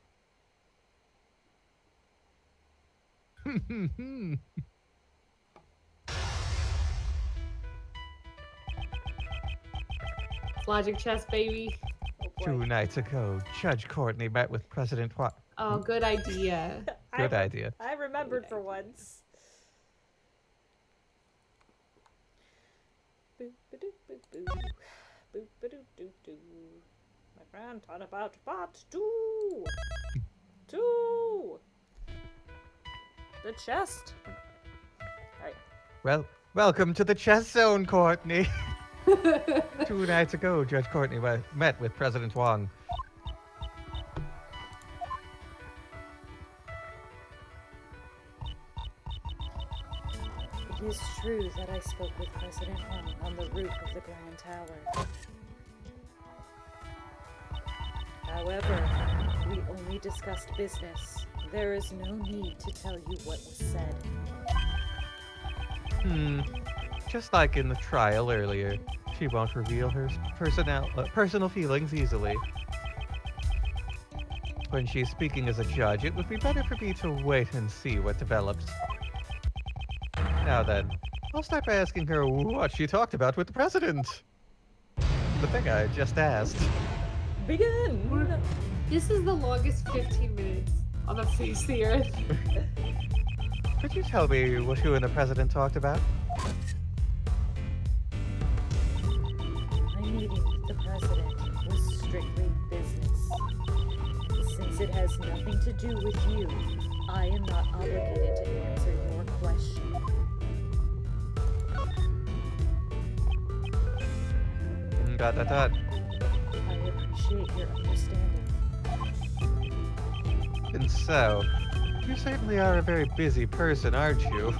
Logic chest, baby. Oh boy. 2 nights ago, Judge Courtney met with President Watt. Oh, good idea. Good idea. I remembered for once. Boop-a-doop-boop-boo. Boop-a-doop-doop-doo. My Grand Turnabout Part 2! 2! The chest. Alright. Well, welcome to the chess zone, Courtney. 2 nights ago, Judge Courtney met with President Wong. It is true that I spoke with President Wong on the roof of the Grand Tower. However, we only discussed business. There is no need to tell you what was said. Just like in the trial earlier, she won't reveal her personal feelings easily. When she's speaking as a judge, it would be better for me to wait and see what develops. Now then, I'll start by asking her what she talked about with the president. The thing I just asked. Begin! This is the longest 15 minutes on the face of the earth. Could you tell me what you and the president talked about? My meeting with the president was strictly business. Since it has nothing to do with you, I am not obligated to answer your question. Dot. I appreciate your understanding. And so, you certainly are a very busy person, aren't you?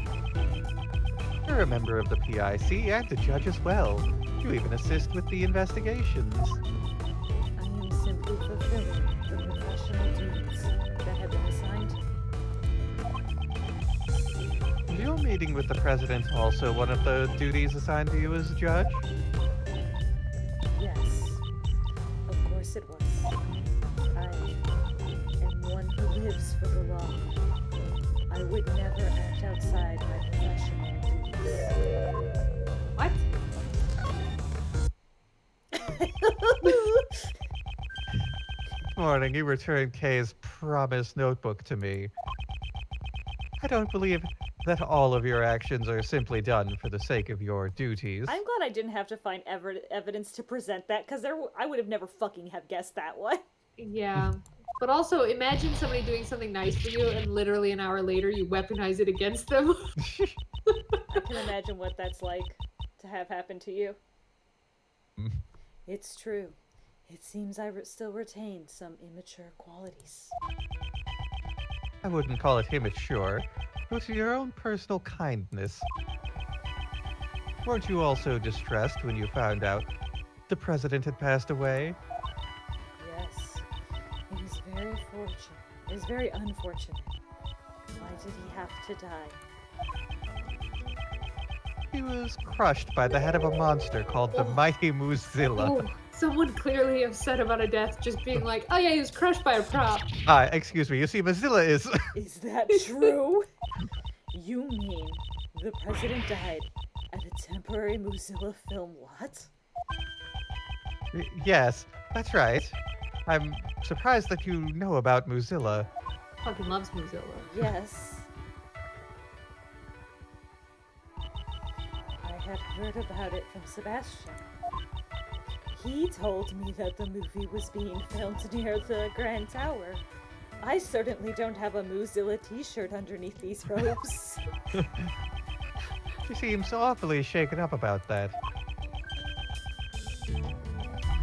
You're a member of the PIC and a judge as well. You even assist with the investigations. I am simply fulfilling the professional duties that have been assigned to me. Is your meeting with the president also one of the duties assigned to you as a judge? Yes, of course it was. I am one who lives for the law. I would never act outside my professional duties. What? Morning, you returned Kay's promised notebook to me. I don't believe that all of your actions are simply done for the sake of your duties. I'm glad I didn't have to find evidence to present that, because I would have never fucking have guessed that one. Yeah. But also, imagine somebody doing something nice for you, and literally an hour later, you weaponize it against them. I can imagine what that's like to have happen to you. It's true. It seems I still retain some immature qualities. I wouldn't call it immature, but your own personal kindness. Weren't you also distressed when you found out the president had passed away? Yes. It is very fortunate. It is very unfortunate. Why did he have to die? He was crushed by the head of a monster called the Mighty Moozilla. Oh, someone clearly upset about a death just being like, oh yeah, he was crushed by a prop. Excuse me, you see, Mozilla is... Is that true? You mean the president died at a temporary Mozilla film lot? Yes, that's right. I'm surprised that you know about Mozilla. Fucking loves Mozilla. Yes. I had heard about it from Sebastian. He told me that the movie was being filmed near the Grand Tower. I certainly don't have a Mozilla t-shirt underneath these robes. She seems awfully shaken up about that.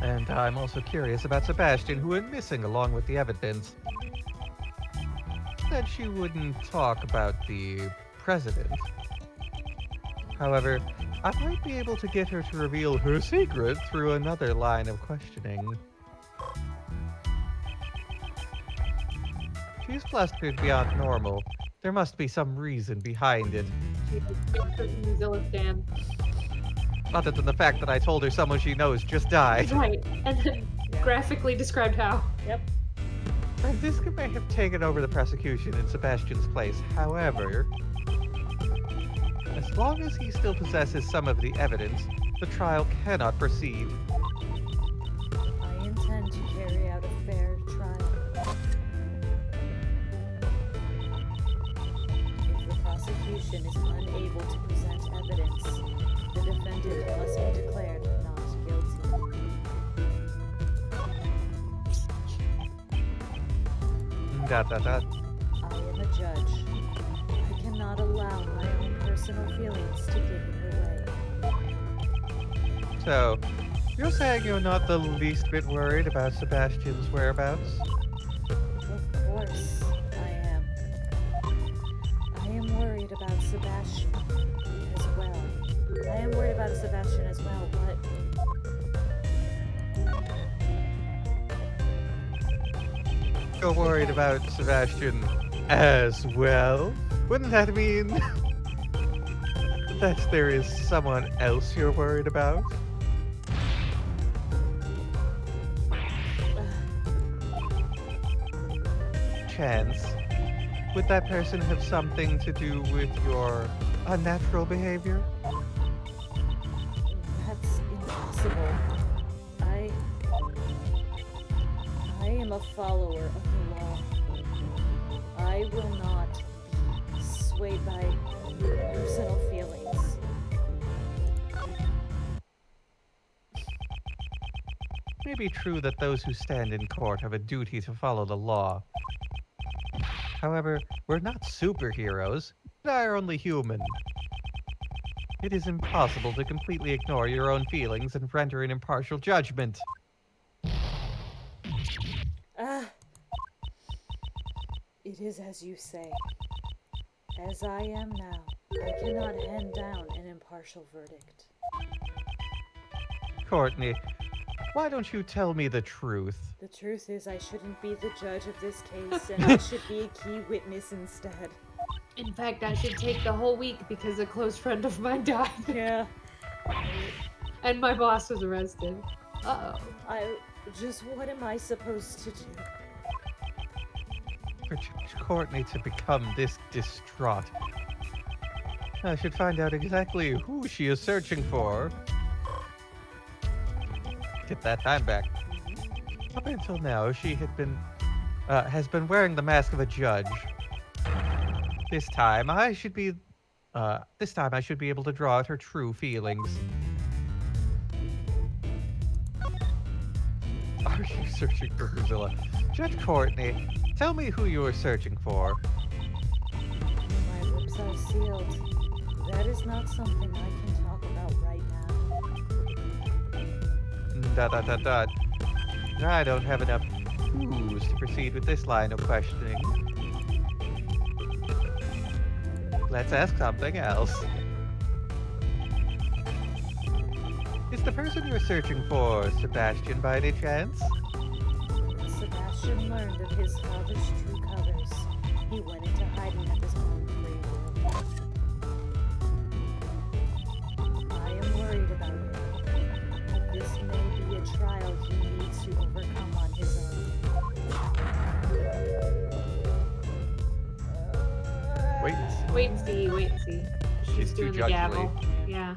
And I'm also curious about Sebastian, who went missing along with the evidence. Said she wouldn't talk about the president. However, I might be able to get her to reveal her secret through another line of questioning. She's flustered beyond normal. There must be some reason behind it. She's a big freaking Mozilla stan. Other than the fact that I told her someone she knows just died. Right. And then graphically described how. Yep. Franziska may have taken over the prosecution in Sebastian's place. However, as long as he still possesses some of the evidence, the trial cannot proceed. I intend to carry out a fair trial. If the prosecution is unable to present evidence, the defendant must be declared not guilty. Dot. I am a judge. I cannot allow my own personal feelings to get in the way. So, you're saying you're not the least bit worried about Sebastian's whereabouts? Of course, I am. I am worried about Sebastian as well. I am worried about Sebastian as well, but You're worried about Sebastian as well? Wouldn't that mean that there is someone else you're worried about? Chance, would that person have something to do with your unnatural behavior? that's impossible. I am a follower of the law. I will not be swayed by personal feelings. It may be true that those who stand in court have a duty to follow the law. However, we're not superheroes. We are only human. It is impossible to completely ignore your own feelings and render an impartial judgment. It is as you say. As I am now, I cannot hand down an impartial verdict. Courtney, why don't you tell me the truth? The truth is I shouldn't be the judge of this case, and I should be a key witness instead. In fact, I should take the whole week because a close friend of mine died. Yeah. And my boss was arrested. Uh-oh. What am I supposed to do? for Courtney to become this distraught. I should find out exactly who she is searching for. Get that time back. Up until now, she has been wearing the mask of a judge. This time, I should be able to draw out her true feelings. Are you searching for Drusilla? Judge Courtney, tell me who you are searching for. My lips are sealed. That is not something I can talk about right now. ... I don't have enough clues to proceed with this line of questioning. Let's ask something else. Is the person you're searching for Sebastian by any chance? When Sebastian learned of his father's true colors, he went into hiding of his own free will. I am worried about him, but this may be a trial he needs to overcome on his own. Wait and see. Wait and see, wait and see. She's too doing the judgely. gavel. Yeah.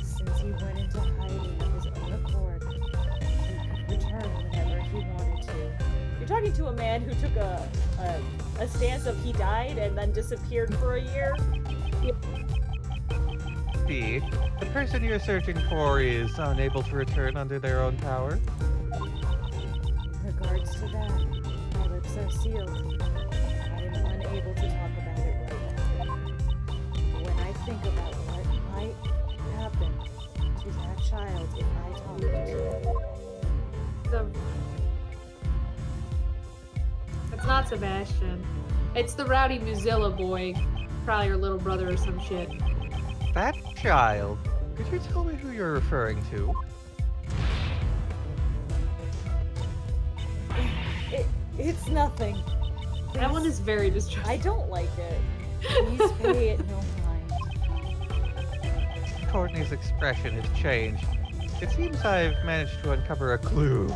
Since he went into hiding of his own accord, he could return whenever he wanted to. You're talking to a man who took a stance of he died and then disappeared for a year? B. The person you're searching for is unable to return under their own power? In regards to that, my lips are sealed. I am unable to talk about it right now. When I think about what might happen to that child if I talk to him. It's not Sebastian. It's the rowdy Mozilla boy. Probably her little brother or some shit. That child? Could you tell me who you're referring to? It's nothing. That one is very distressing. I don't like it. Please pay it no mind. Courtney's expression has changed. It seems I've managed to uncover a clue.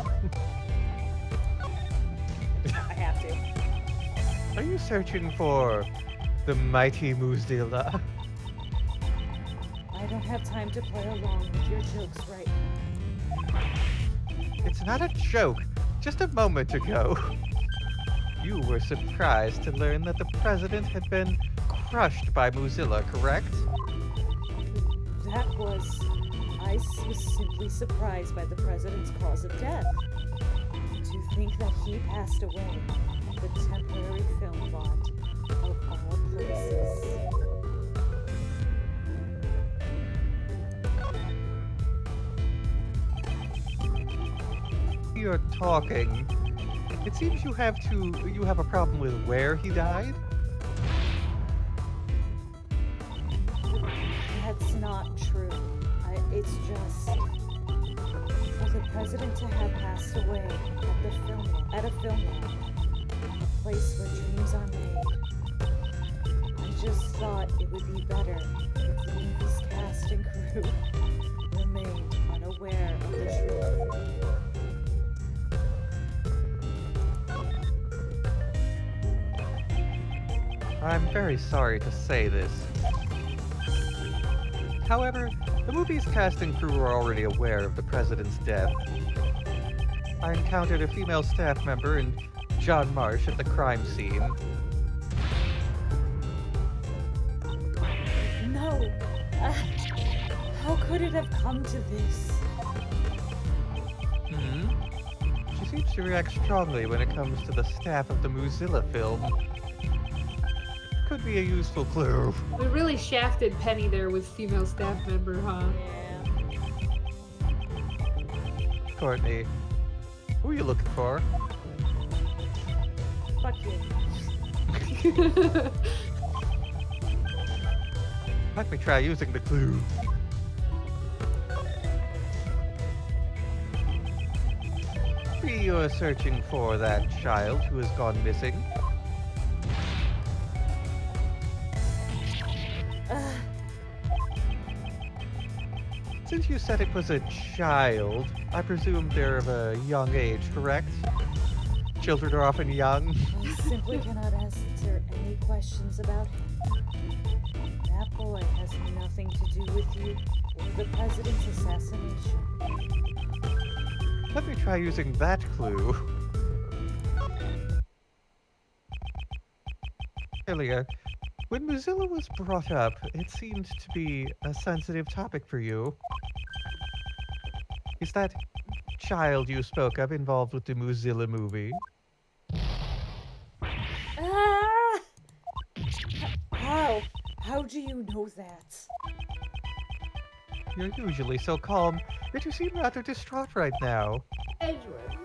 I have to. Are you searching for the mighty Muzilla? I don't have time to play along with your jokes right now. It's not a joke. Just a moment ago, you were surprised to learn that the president had been crushed by Muzilla, correct? I was simply surprised by the president's cause of death. To think that he passed away at the temporary film lot of all places. You're talking. It seems you have a problem with where he died? That's not true. It's just for the president to have passed away at a film lot, a place where dreams are made. I just thought it would be better if the movie's cast and crew remained unaware of the truth. I'm very sorry to say this. However, the movie's cast and crew were already aware of the president's death. I encountered a female staff member and John Marsh at the crime scene. No! How could it have come to this? She seems to react strongly when it comes to the staff of the Muzilla film. Could be a useful clue. We really shafted Penny there with female staff member, huh? Yeah. Courtney, who are you looking for? Fuck you. Let me try using the clue. You're searching for that child who has gone missing. Since you said it was a child, I presume they're of a young age, correct? Children are often young. I simply cannot answer any questions about him. That boy has nothing to do with you or the president's assassination. Let me try using that clue. Earlier, when Mozilla was brought up, it seemed to be a sensitive topic for you. Is that child you spoke of involved with the Mozilla movie? Ah! How? How do you know that? You're usually so calm, yet you seem rather distraught right now. Edgeworth.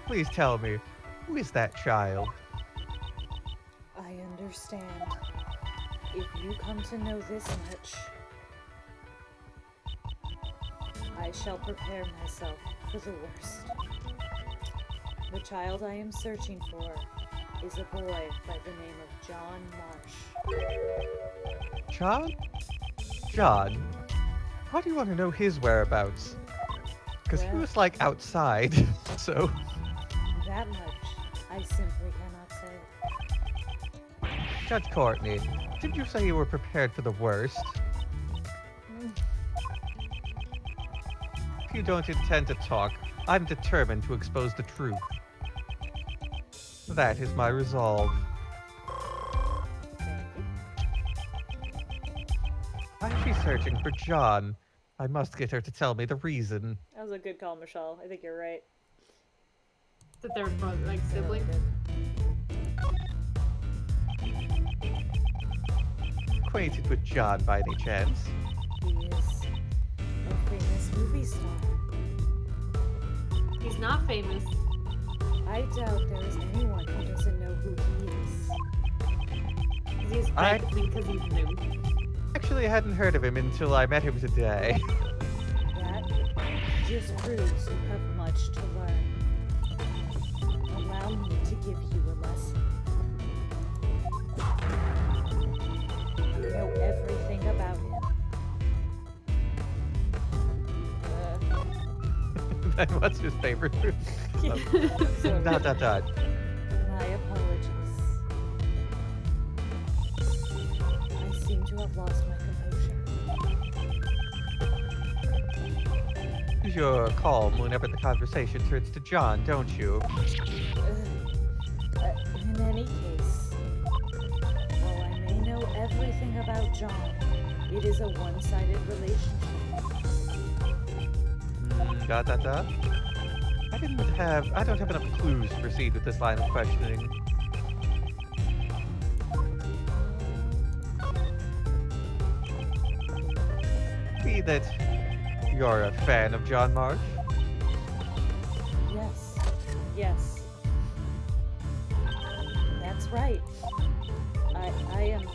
Please tell me, who is that child? I understand. If you come to know this much, I shall prepare myself for the worst. The child I am searching for is a boy by the name of John Marsh. John? John? Why do you want to know his whereabouts? Because he Well- was like outside, so. That much I simply cannot say. Judge Courtney, didn't you say you were prepared for the worst? If you don't intend to talk, I'm determined to expose the truth. That is my resolve. Why is she searching for John? I must get her to tell me the reason. That was a good call, Michelle. I think you're right. That they're brother, like siblings. Acquainted with John by any chance? He is a famous movie star. He's not famous. I doubt there is anyone who doesn't know who he is. He's practicing because he's new. Actually, I hadn't heard of him until I met him today. That just proves you have much to learn. Allow me to give you a lesson. You know everything about him. Then what's his favorite food? So, Dot dot dot. my apologies. I seem to have lost my composure. You're calm whenever the conversation turns to John, don't you? In any case, while I may know everything about John, it is a one-sided relationship. Dot dot dot. I don't have enough clues to proceed with this line of questioning. Be that you're a fan of John Marsh? Yes, yes. That's right. I am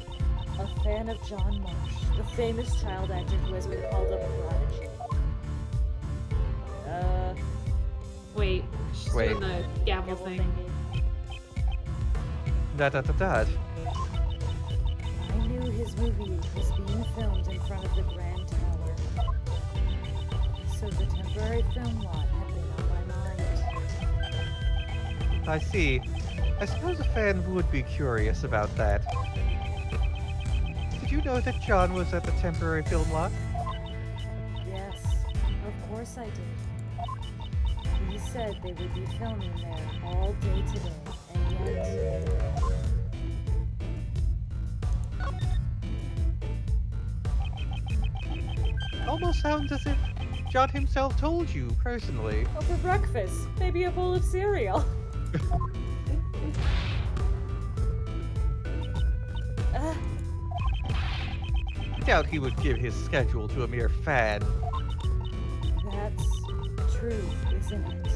a fan of John Marsh, the famous child actor who has been called a prodigy. Wait, she's Wait. doing the gavel Gavel thing. thingy. Dot dot dot dot. I knew his movie was being filmed in front of the Grand Tower. So the temporary film lot had been on my mind. I see. I suppose a fan would be curious about that. Did you know that John was at the temporary film lot? Yes, of course I did. He said they would be filming there all day today, and yet... Almost sounds as if John himself told you personally. Oh, for breakfast, maybe a bowl of cereal. I doubt he would give his schedule to a mere fan. That's true, isn't it?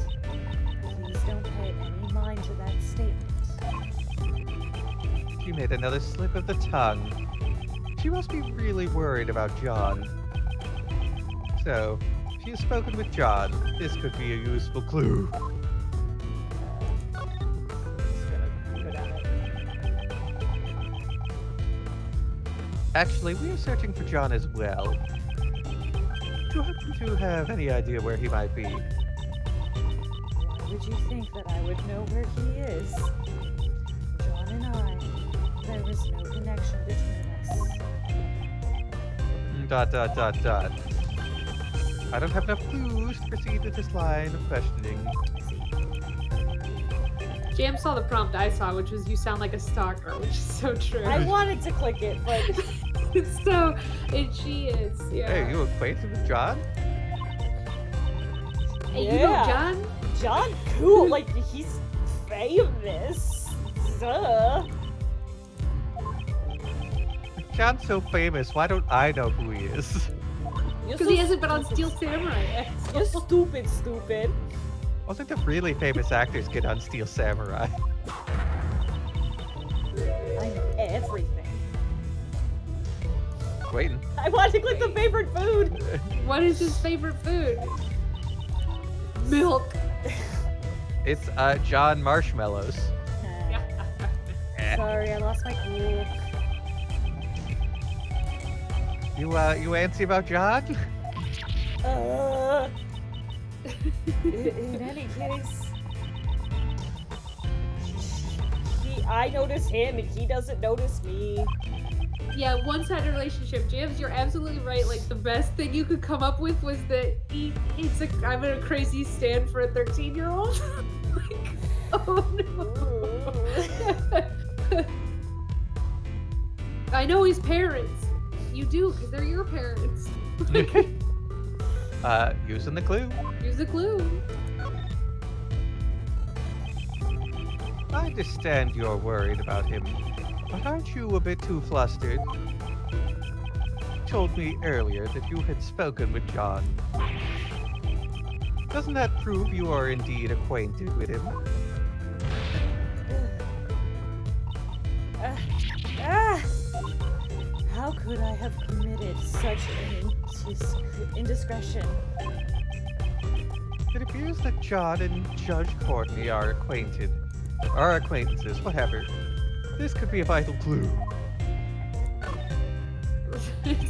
Please don't pay any mind to that statement. She made another slip of the tongue. She must be really worried about John. So, she has spoken with John. This could be a useful clue. Actually, we are searching for John as well. Do you happen to have any idea where he might be? would you think that I would know where he is? John and I, there was no connection between us. Dot, dot, dot, dot. I don't have enough clues to proceed with this line of questioning. Jam saw the prompt I saw, which was "You sound like a stalker," which is so true. I wanted to click it, but It's so, and she is. Yeah. Hey, you acquainted with John? Hey, you know Yeah. John? John cool, like he's famous. Duh. If John's so famous, why don't I know who he is? Because he hasn't been on Steel Samurai yet. You're stupid. I think the really famous actors get on Steel Samurai. I know everything. Waiting. I want to click the favorite food. What is his favorite food? Milk. It's John Marshmallows. Sorry, I lost my cool. You antsy about John? In any case, I notice him and he doesn't notice me. Yeah, one-sided relationship. Jams, you're absolutely right. Like, the best thing you could come up with was that I'm in a crazy stand for a 13-year-old. Like, oh no. I know his parents. You do, because they're your parents. Using the clue. Use a clue. I understand you're worried about him, but aren't you a bit too flustered? You told me earlier that you had spoken with John. Doesn't that prove you are indeed acquainted with him? How could I have committed such an indiscretion? It appears that John and Judge Courtney are acquaintances, whatever. This could be a vital clue.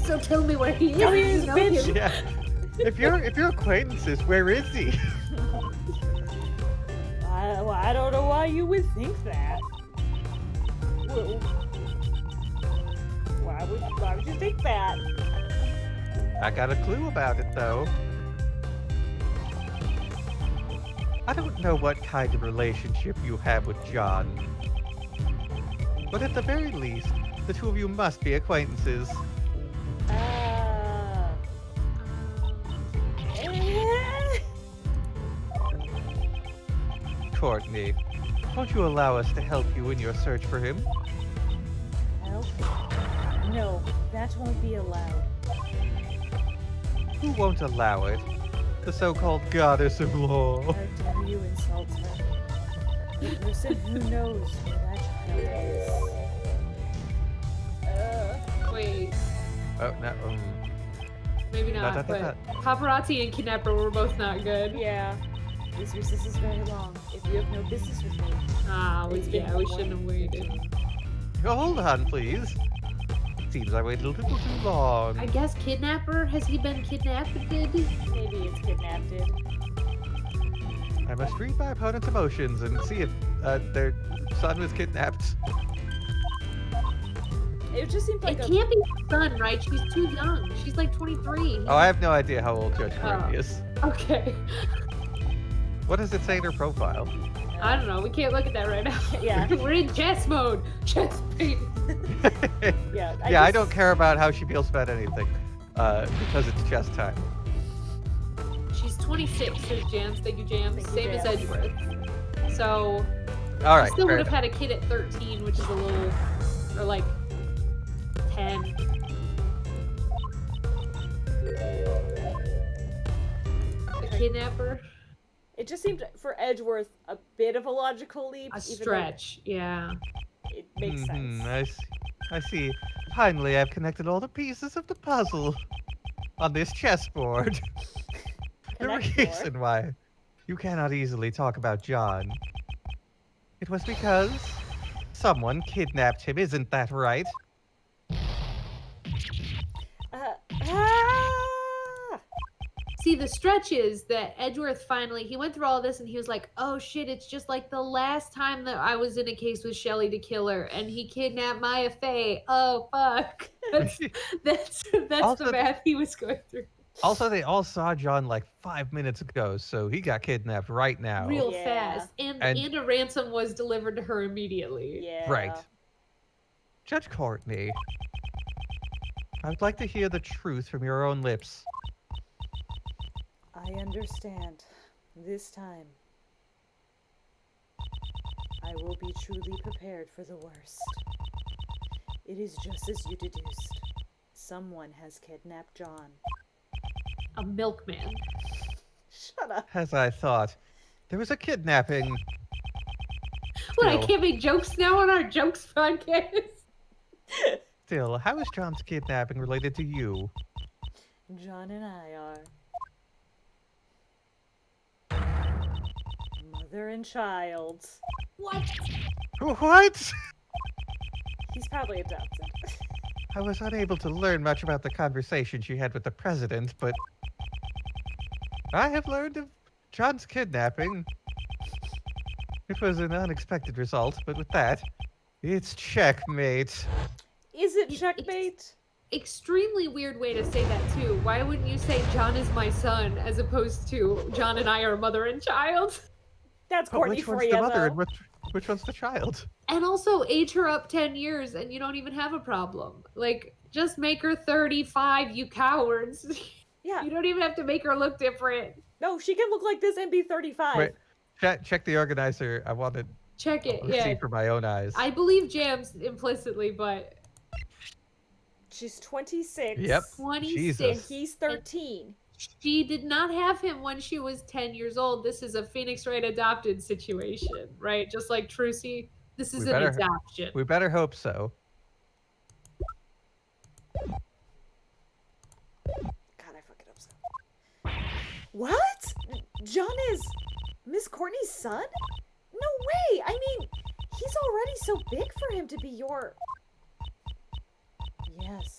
So tell me where he is. Tell me his You know bitch. him. Yeah. If you're acquaintances, where is he? I don't know why you would think that. Well, why would you think that? I got a clue about it, though. I don't know what kind of relationship you have with John, but at the very least, the two of you must be acquaintances. Eh. Courtney, won't you allow us to help you in your search for him? Help? No, that won't be allowed. Who won't allow it? The so-called goddess of law. How dare you insult her? The person who knows where that child is. Wait, Oh, no. maybe not. Da, da, da, But paparazzi and kidnapper were both not good. Yeah. This recess is very long. If you have no business with me, We It's been shouldn't have waited. Hold on, please. Seems I waited a little too long. I guess kidnapper. Has he been kidnapped? maybe it's kidnapped. I must read my opponent's emotions and see if their son was kidnapped. It just seemed like It can't be his son, right? She's too young. She's like 23. Oh, I have no idea how old Judge Courtney is. Okay. What does it say in her profile? I don't know. We can't look at that right now. Yeah. We're in chess mode. Chess paint. Yeah. I don't care about how she feels about anything, because it's chess time. She's 26, says Jams. Thank you, Jams. Thank you, Same as Jams. Edgeworth. So, All she right, still fair would have enough. had a kid at 13, which is a little, or like 10. The kidnapper? It just seemed for Edgeworth a bit of a logical leap. A even though stretch, yeah. It makes sense. I see. Finally, I've connected all the pieces of the puzzle on this chessboard. The Connect more. reason why you cannot easily talk about John. It was because someone kidnapped him, isn't that right? Ah! see, the stretch is that Edgeworth finally, he went through all this and he was like, oh shit, it's just like the last time that I was in a case with Shelley to kill her and he kidnapped Maya Fey. Oh fuck. That's Also, the math he was going through. Also, they all saw John like 5 minutes ago, so he got kidnapped right now. Real Yeah. fast. And a ransom was delivered to her immediately. Yeah. Right. Judge Courtney, I would like to hear the truth from your own lips. I understand. This time, I will be truly prepared for the worst. It is just as you deduced. Someone has kidnapped John. A milkman. Shut up. As I thought, there was a kidnapping. What, I Still. can't make jokes now on our jokes podcast? Still, how is John's kidnapping related to you? John and I are mother and child. What? What? He's probably adopted. I was unable to learn much about the conversation she had with the president, but I have learned of John's kidnapping. It was an unexpected result, but with that, it's checkmate. Is it checkmate? Extremely weird way to say that too. Why wouldn't you say John is my son as opposed to John and I are mother and child? That's But Courtney which for one's you, the mother though. and which one's the child? And also age her up 10 years and you don't even have a problem. Like, just make her 35, you cowards. Yeah. You don't even have to make her look different. No, she can look like this and be 35. Wait, check the organizer. I wanted Check it, to yeah. see for my own eyes. I believe Jams implicitly, but She's 26. Yep. 26. And Jesus. he's 13. She did not have him when she was 10 years old. This is a Phoenix Wright adopted situation, right? Just like Trucy. This is We an better- adoption. We better hope so. God, I fuck it up so. What? John is Miss Courtney's son? No way! I mean, he's already so big for him to be your... Yes,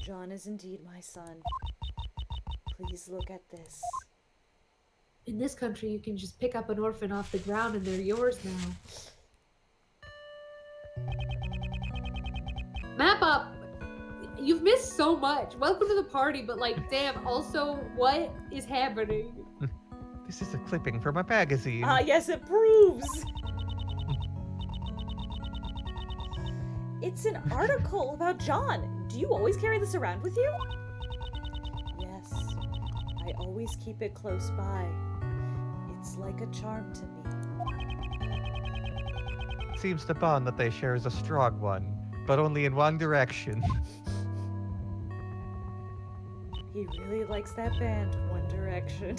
John is indeed my son. Please look at this. In this country, you can just pick up an orphan off the ground and they're yours now. Map up! You've missed so much. Welcome to the party, but like, damn, also, what is happening? This is a clipping from a magazine. Yes, it proves! It's an article about John. Do you always carry this around with you? Yes, I always keep it close by. It's like a charm to me. It seems the bond that they share is a strong one, but only in one direction. He really likes that band, One Direction.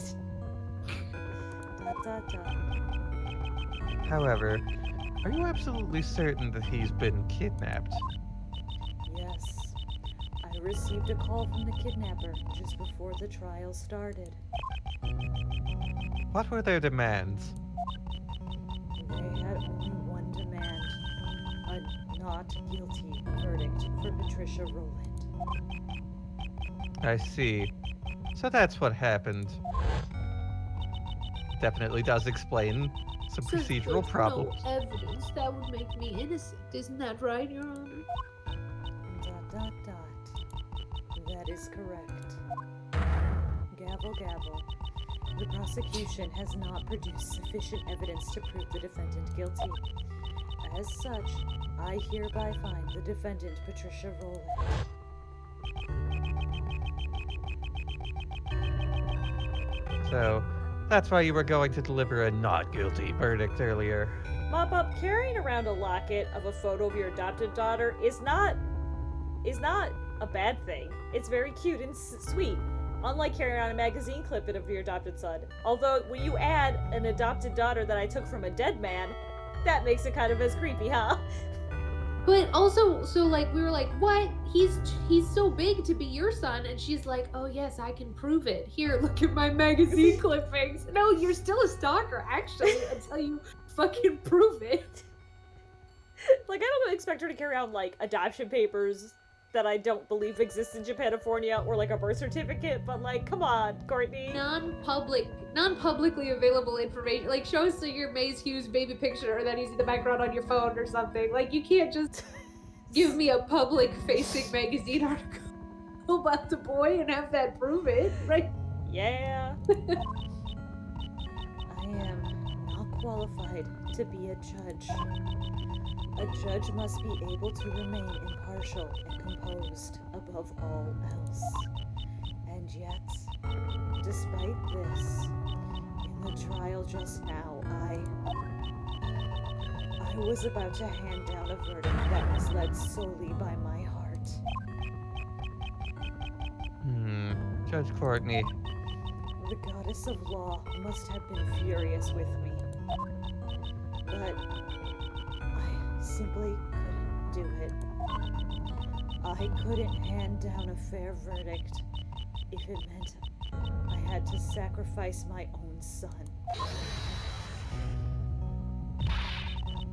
Dot, dot, dot. However, are you absolutely certain that he's been kidnapped? Yes. I received a call from the kidnapper just before the trial started. What were their demands? They had only one demand. A not guilty verdict for Patricia Rowland. I see. So that's what happened. Definitely does explain some Since procedural there's problems. No evidence that would make me innocent. Isn't that right, Your Honor? Dot dot dot. That is correct. Gavel gavel. The prosecution has not produced sufficient evidence to prove the defendant guilty. As such, I hereby find the defendant Patricia Rowland. So, that's why you were going to deliver a not guilty verdict earlier. Mop Up, carrying around a locket of a photo of your adopted daughter is not a bad thing. It's very cute and sweet. Unlike carrying around a magazine clipping of your adopted son. Although, when you add an adopted daughter that I took from a dead man, that makes it kind of as creepy, huh? But also, so like we were like, what? He's so big to be your son, and she's like, oh yes, I can prove it. Here, look at my magazine clippings. No, you're still a stalker, actually, until you fucking prove it. Like, I don't expect her to carry around, like, adoption papers that I don't believe exists in Japanifornia, or like a birth certificate, but like, come on, Courtney. Non-publicly available information. Like, show us your Maze Hughes baby picture that he's in the background on your phone or something. Like, you can't just give me a public-facing magazine article about the boy and have that prove it, right? Yeah. I am not qualified to be a judge. A judge must be able to remain impartial and composed above all else. And yet, despite this, in the trial just now, I was about to hand down a verdict that was led solely by my heart. Judge Courtney. The goddess of law must have been furious with me. But I simply couldn't do it. I couldn't hand down a fair verdict if it meant I had to sacrifice my own son.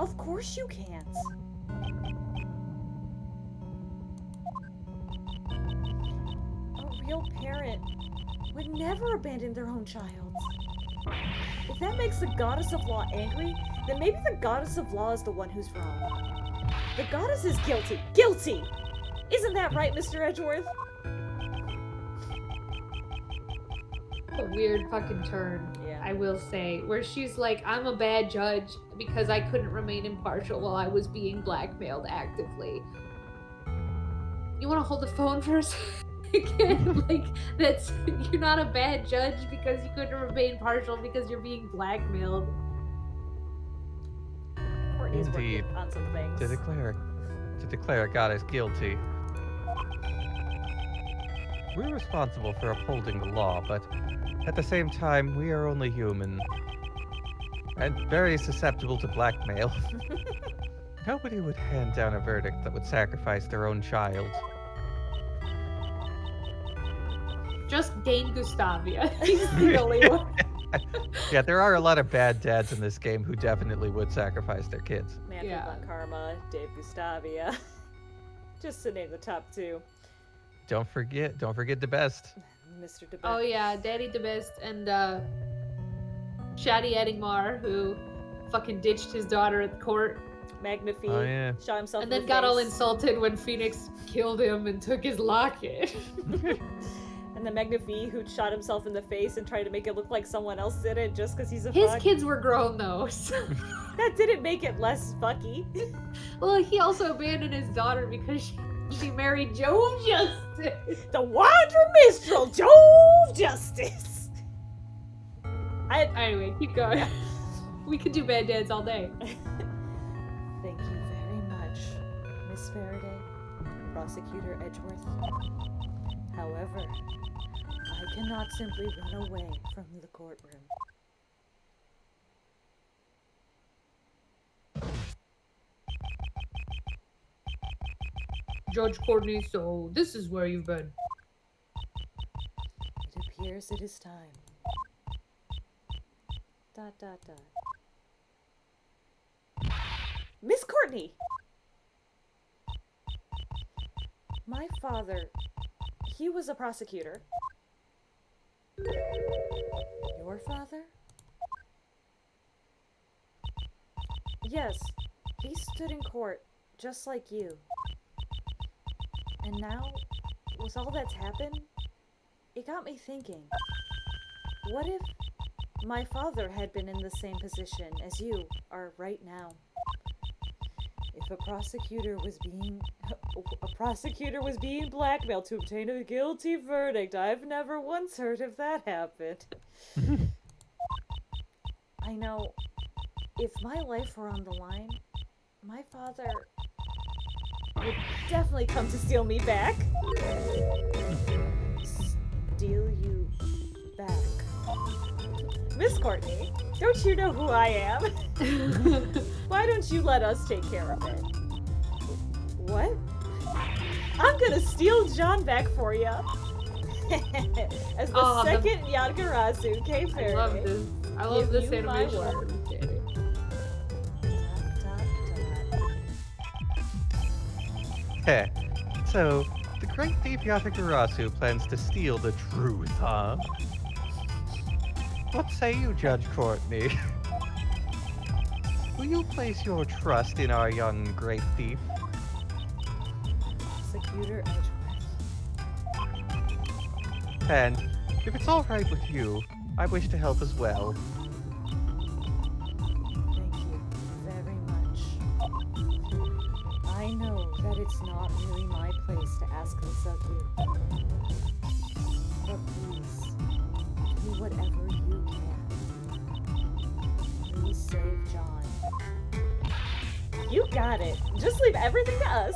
Of course you can't. A real parent would never abandon their own child. If that makes the goddess of law angry, then maybe the goddess of law is the one who's wrong. The goddess is guilty. Guilty! Isn't that right, Mr. Edgeworth? A weird fucking turn, Yeah. I will say, where she's like, I'm a bad judge because I couldn't remain impartial while I was being blackmailed actively. You want to hold the phone for a second? Like, that's, you're not a bad judge because you couldn't remain impartial because you're being blackmailed. Courtney's Indeed. working on some things. To declare a goddess guilty. We're responsible for upholding the law, but at the same time, we are only human. And very susceptible to blackmail. Nobody would hand down a verdict that would sacrifice their own child. Just Dane Gustavia. He's the only one. Yeah, there are a lot of bad dads in this game who definitely would sacrifice their kids. Manfred Yeah. von Karma, Dave Gustavia. Just to name the top two. Don't forget the best. Mr. DeBeck. Oh yeah, Daddy the Best and Shadi Eddingmar, who fucking ditched his daughter at the court Magnifique. Oh, yeah. Shot himself and in then the got all face. insulted when Phoenix killed him and took his locket. And the Magnifique who shot himself in the face and tried to make it look like someone else did it just because he's a His fuck. kids were grown though, so. That didn't make it less fucky. Well, he also abandoned his daughter because she married Jove Justice. The Wandra Mistral, Jove Justice. Anyway, keep going. We could do bad dads all day. Thank you very much, Miss Faraday, Prosecutor Edgeworth. However, I cannot simply run away from the courtroom. Judge Courtney, so this is where you've been. It appears it is time. Dot dot dot. Miss Courtney! My father, he was a prosecutor. Your father? Yes, he stood in court, just like you. And now, with all that's happened, it got me thinking. What if my father had been in the same position as you are right now? If a prosecutor was being blackmailed to obtain a guilty verdict, I've never once heard of that happened. I know, if my life were on the line, my father would definitely come to steal me back. Steal you back. Miss Courtney, don't you know who I am? Why don't you let us take care of it? What? I'm gonna steal John back for you. As the second Yadgarasu, K. Faraday. I love this. I love Give this you my animation. word. Okay. Dot, dot, dot. So, the great thief Yatagarasu plans to steal the truth, huh? What say you, Judge Courtney? Will you place your trust in our young great thief? Prosecutor Edgeworth. And, if it's alright with you, I wish to help as well. Thank you very much. I know that it's not really my place to ask this of you. But please, do whatever you can. Please save John. You got it. Just leave everything to us.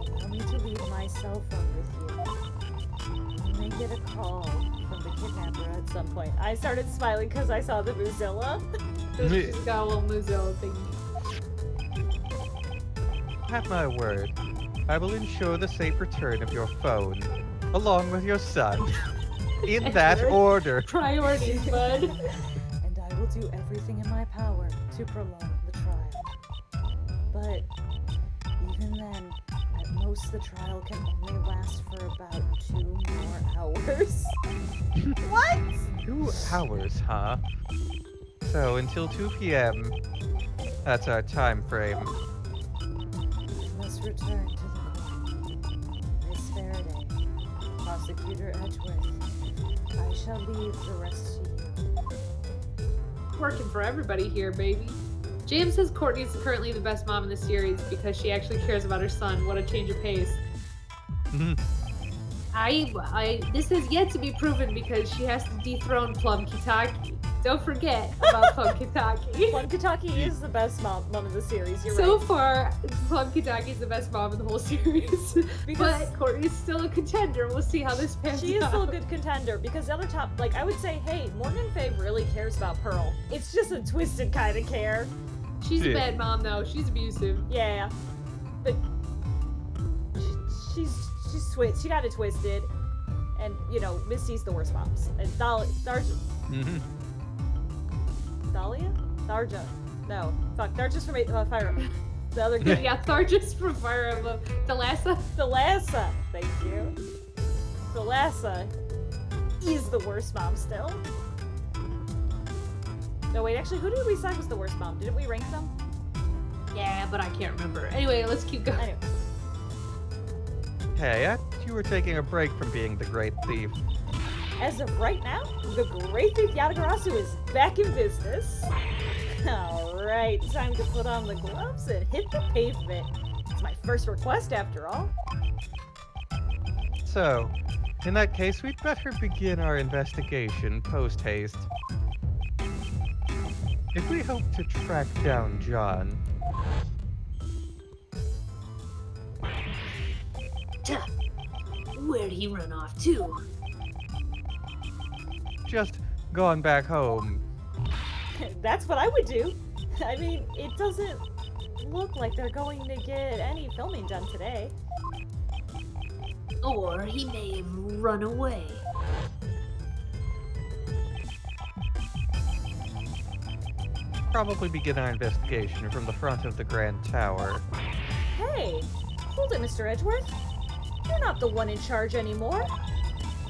Allow me to leave my cell phone with you. You may get a call from the kidnapper at some point. I started smiling because I saw the Mozilla. She's got a little Mozilla thingy. Have my word. I will ensure the safe return of your phone, along with your son. In that order. Priorities, bud. And I will do everything in my power to prolong the trial. But even then, at most the trial can only last for about 2 more hours. What? 2 hours, huh? So until 2 p.m. That's our time frame. I must return to the court. Miss Faraday, Prosecutor Edgeworth, I shall leave the rest to you. Working for everybody here, baby. James says Courtney's currently the best mom in the series because she actually cares about her son. What a change of pace. This has yet to be proven because she has to dethrone Plum Kitaki. Don't forget about Plum Kitaki. Plum Kitaki is the best mom in the series, you're So right. far, Plum Kitaki is the best mom in the whole series. Because- But Courtney's still a contender. We'll see how this pans out. She is still a good contender because the other top, like I would say, hey, Morgan Faye really cares about Pearl. It's just a twisted kind of care. She's a Yeah. bad mom, though. She's abusive. Yeah, but she's she got it twisted, and you know Misty's the worst moms. And Tharja, no, fuck, Tharja's from Fire. The other guy, Yeah, Tharja's from Fire Emblem. Thalassa. Thalassa, thank you. Thalassa is the worst mom still. No, wait, actually, who did we decide was the worst mom? Didn't we rank them? Yeah, but I can't remember. Anyway, let's keep going. Anyway. Hey, I thought you were taking a break from being the great thief. As of right now, the great thief Yatagarasu is back in business. Alright, time to put on the gloves and hit the pavement. It's my first request after all. So, in that case, we'd better begin our investigation post-haste. If we hope to track down John, Tuh. Where'd he run off to? just gone back home. That's what I would do. I mean, it doesn't look like they're going to get any filming done today. Or he may have run away. Probably begin our investigation from the front of the Grand Tower. Hey, hold it, Mr. Edgeworth. You're not the one in charge anymore.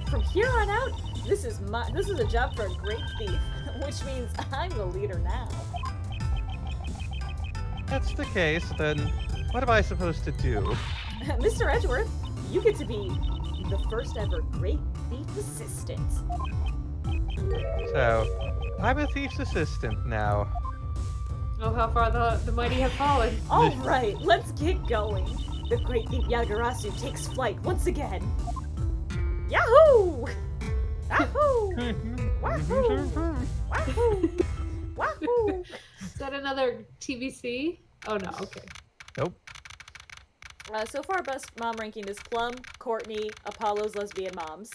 From here on out, this is a job for a great thief, which means I'm the leader now. That's the case, then what am I supposed to do? Mr. Edgeworth, you get to be the first ever great thief assistant. So, I'm a thief's assistant now. Oh, how far the mighty have fallen. All right, let's get going. The great thief Yatagarasu takes flight once again. Yahoo! Yahoo! Wahoo! Wahoo! Wahoo! Is that another TVC? Oh no, okay. Nope. So far, best mom ranking is Plum, Courtney, Apollo's lesbian moms.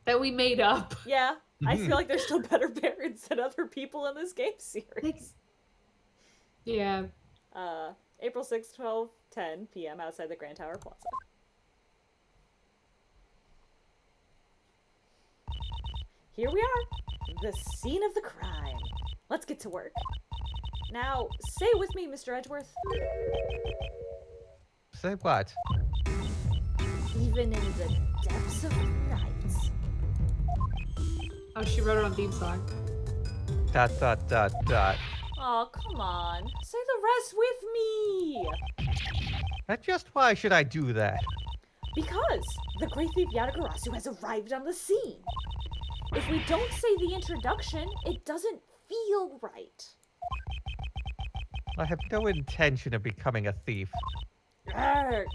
That we made up. Yeah, I feel like there's still better parents than other people in this game series. Yeah. April 6th, 12:10 p.m. outside the Grand Tower Plaza. Here we are, the scene of the crime. Let's get to work. Now, say with me, Mr. Edgeworth. Say what? Even in the depths of night. Oh, she wrote her own theme song. Dot dot dot dot. Oh, come on. Say the rest with me. And just why should I do that? Because the great thief Yatagarasu has arrived on the scene. If we don't say the introduction, it doesn't feel right. I have no intention of becoming a thief. Arrgh.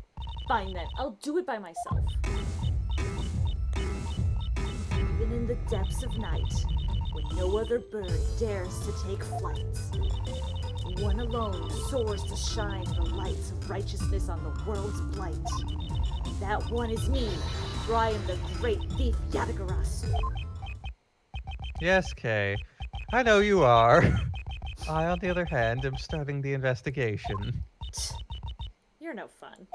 Fine then, I'll do it by myself. Even in the depths of night, when no other bird dares to take flight, one alone soars to shine the lights of righteousness on the world's blight. That one is me, for I am the great thief Yatagarasu. Yes, Kay. I know you are. I, on the other hand, am starting the investigation. You're no fun.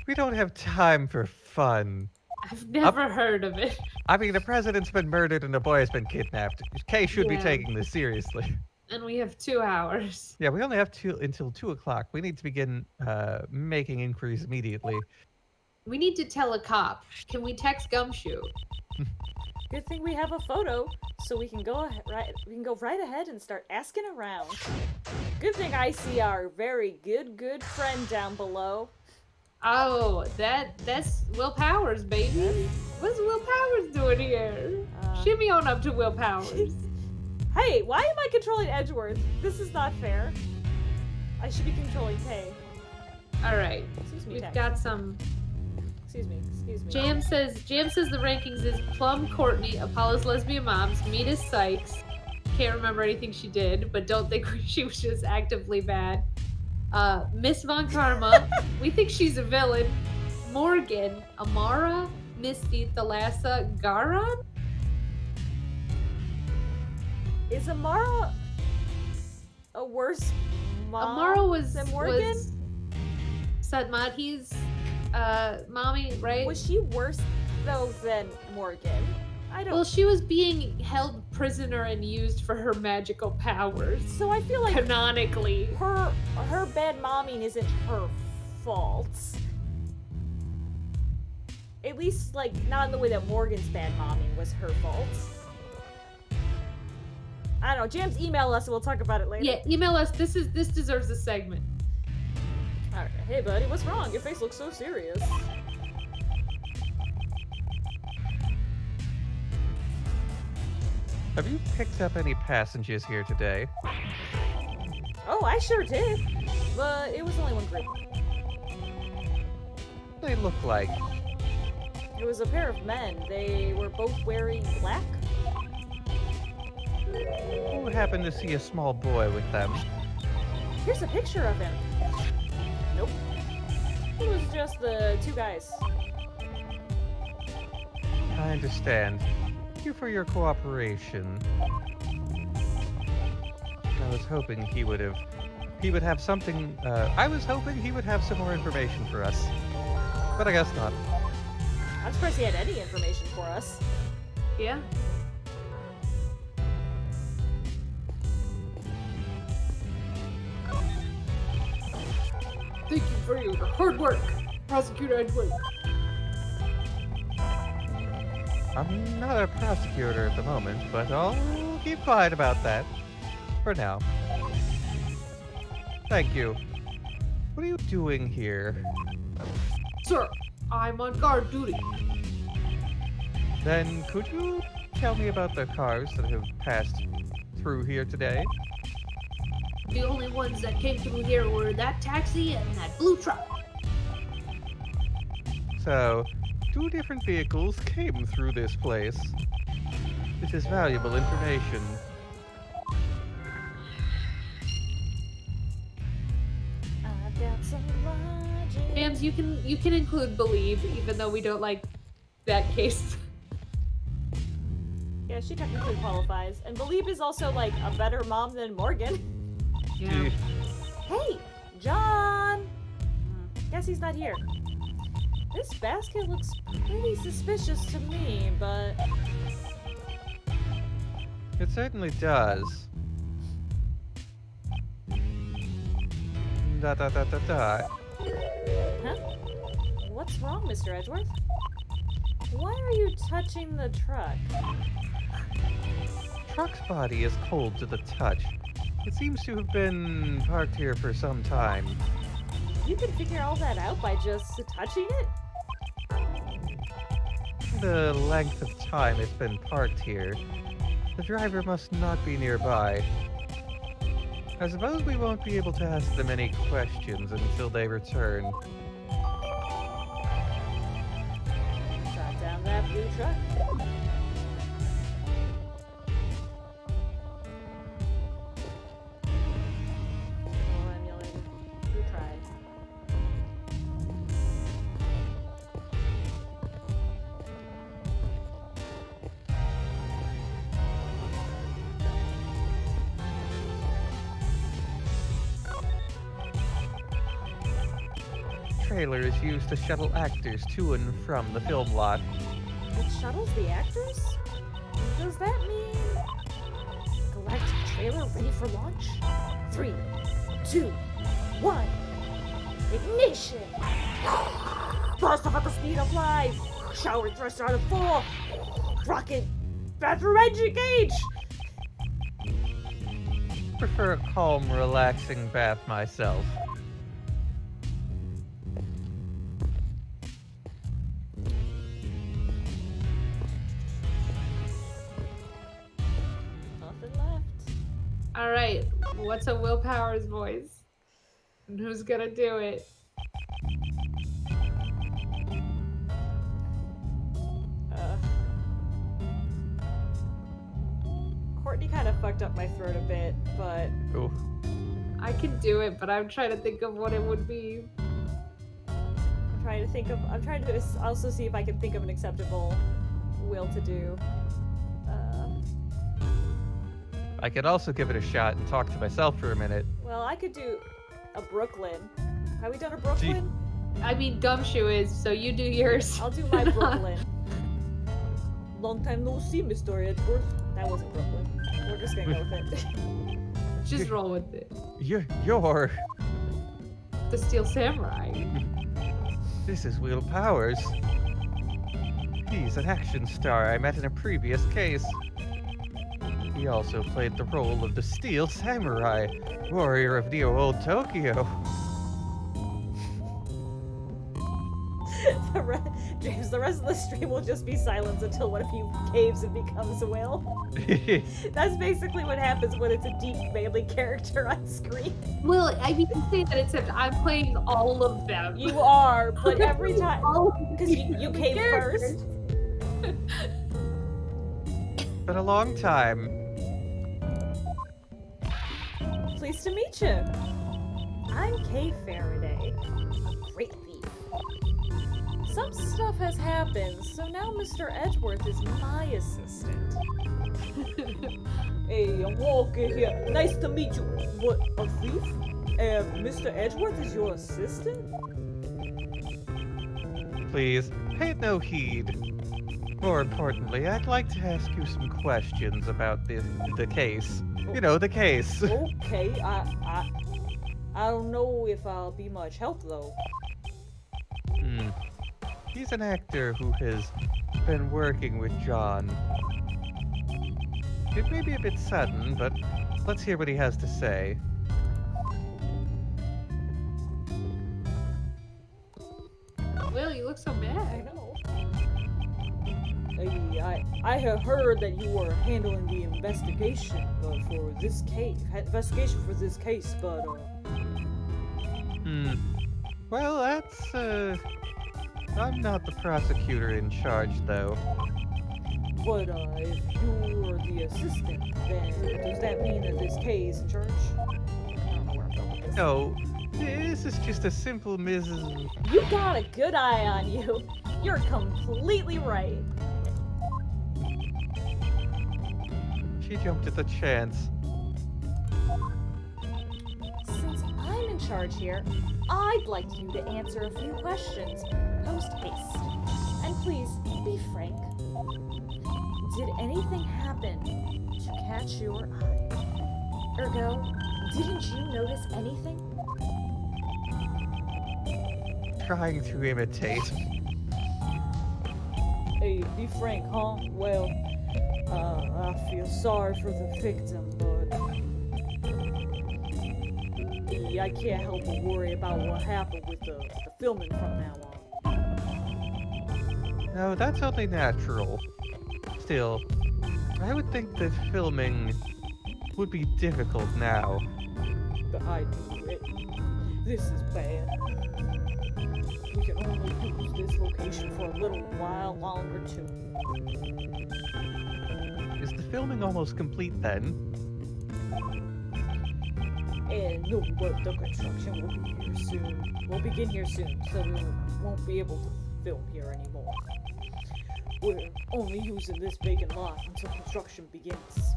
We don't have time for fun. I've never heard of it. I mean, the president's been murdered and a boy has been kidnapped. Kay should be Yeah. taking this seriously. And we have 2 hours. Yeah, we only have until 2 o'clock. We need to begin making inquiries immediately. We need to tell a cop. Can we text Gumshoe? Good thing we have a photo, so we can go right ahead and start asking around. Good thing I see our very good friend down below. Oh, that's Will Powers, baby. What's Will Powers doing here? Shimmy on up to Will Powers. Hey, why am I controlling Edgeworth? This is not fair. I should be controlling Kay. All right, Excuse me, we've text. got some. Excuse me. Jam says the rankings is Plum Courtney, Apollo's lesbian moms, Mita Sykes. Can't remember anything she did, but don't think she was just actively bad. Miss Von Karma, we think she's a villain. Morgan, Amara, Misty, Thalassa, Garon. Is Amara a worse mom Amara was than Morgan? was Sadmati's mommy, right? Was she worse though than Morgan? I don't. Well, she was being held prisoner and used for her magical powers. So I feel like Canonically. her bad momming isn't her fault. At least, like, not in the way that Morgan's bad momming was her fault. I don't know. Jams, email us and we'll talk about it later. Yeah, email us. This deserves a segment. All right. Hey, buddy, what's wrong? Your face looks so serious. Have you picked up any passengers here today? Oh, I sure did. But it was only one group. They look like. It was a pair of men. They were both wearing black. Who happened to see a small boy with them? Here's a picture of him. Nope. It was just the 2 guys. I understand. Thank you for your cooperation. I was hoping he would have something. I was hoping he would have some more information for us, but I guess not. I'm surprised he had any information for us. Yeah. Thank you for your hard work, Prosecutor Edgeworth. I'm not a prosecutor at the moment, but I'll keep quiet about that for now. Thank you. What are you doing here? Sir, I'm on guard duty. Then could you tell me about the cars that have passed through here today? The only ones that came through here were that taxi and that blue truck. So, 2 different vehicles came through this place. This is valuable information. I've got some logic. Jams, you can include believe, even though we don't like that case. Yeah, she technically qualifies. And Believe is also, like, a better mom than Morgan. Yeah. Hey, John! Guess he's not here. This basket looks pretty suspicious to me, but... It certainly does. dot dot dot dot dot. Huh? What's wrong, Mr. Edgeworth? Why are you touching the truck? Truck's body is cold to the touch. It seems to have been parked here for some time. You can figure all that out by just touching it? The length of time it's been parked here, the driver must not be nearby. I suppose we won't be able to ask them any questions until they return. Shot down that blue truck. Oh, emulated. You tried. Trailer is used to shuttle actors to and from the film lot. It shuttles the actors? Does that mean galactic trailer ready for launch? 3, 2, 1. Ignition! Blast off at the speed of light! Shower thruster out of 4! Rocket bathroom engine gauge! Prefer a calm, relaxing bath myself. Nothing left. All right, what's a Willpower's voice? And who's gonna do it? Courtney kind of fucked up my throat a bit, but Ooh. I can do it, but I'm trying to think of what it would be. I'm trying to also see if I can think of an acceptable will to do. I could also give it a shot and talk to myself for a minute. Well, I could do a Brooklyn. Have we done a Brooklyn? I mean, Gumshoe is, so you do yours. I'll do my Brooklyn. Long time no see, Mr. Edgeworth. That wasn't Brooklyn. We're just gonna go with it. Just roll with it. You're... The Steel Samurai. This is Will Powers. He's an action star I met in a previous case. He also played the role of the Steel Samurai, warrior of Neo-Old Tokyo. James, the rest of the stream will just be silence until one of you caves and becomes Will. That's basically what happens when it's a deep, manly character on screen. Well, I mean, you say that except I'm playing all of them. You are, but every time... All Because you came first. Been a long time. Pleased to meet you. I'm Kay Faraday, a great thief. Some stuff has happened, so now Mr. Edgeworth is my assistant. Hey, I'm walking here. Nice to meet you. What, a thief? Mr. Edgeworth is your assistant? Please, pay no heed. More importantly, I'd like to ask you some questions about the case. You know, the case. Okay, I don't know if I'll be much help though. He's an actor who has been working with John. It may be a bit sudden, but let's hear what he has to say. Will, you look so I mad. know. I have heard that you were handling the investigation for this case. But Well, that's I'm not the prosecutor in charge, though. But if you're the assistant, then does that mean that this case in charge? I don't know where I'm going with this. No, this is just a simple You got a good eye on you. You're completely right. She jumped at the chance. Since I'm in charge here, I'd like you to answer a few questions post-haste. And please, be frank. Did anything happen to catch your eye? Ergo, didn't you notice anything? trying to imitate? Hey, be frank, huh? Well, I feel sorry for the victim, but I can't help but worry about what happened with the filming from now on. No, that's only natural. Still, I would think that filming would be difficult now. But I do it. This is bad. We can only use this location for a little while longer, too. Is the filming almost complete then? And no, but the construction will be here soon. We'll begin here soon, so we won't be able to film here anymore. We're only using this vacant lot until construction begins.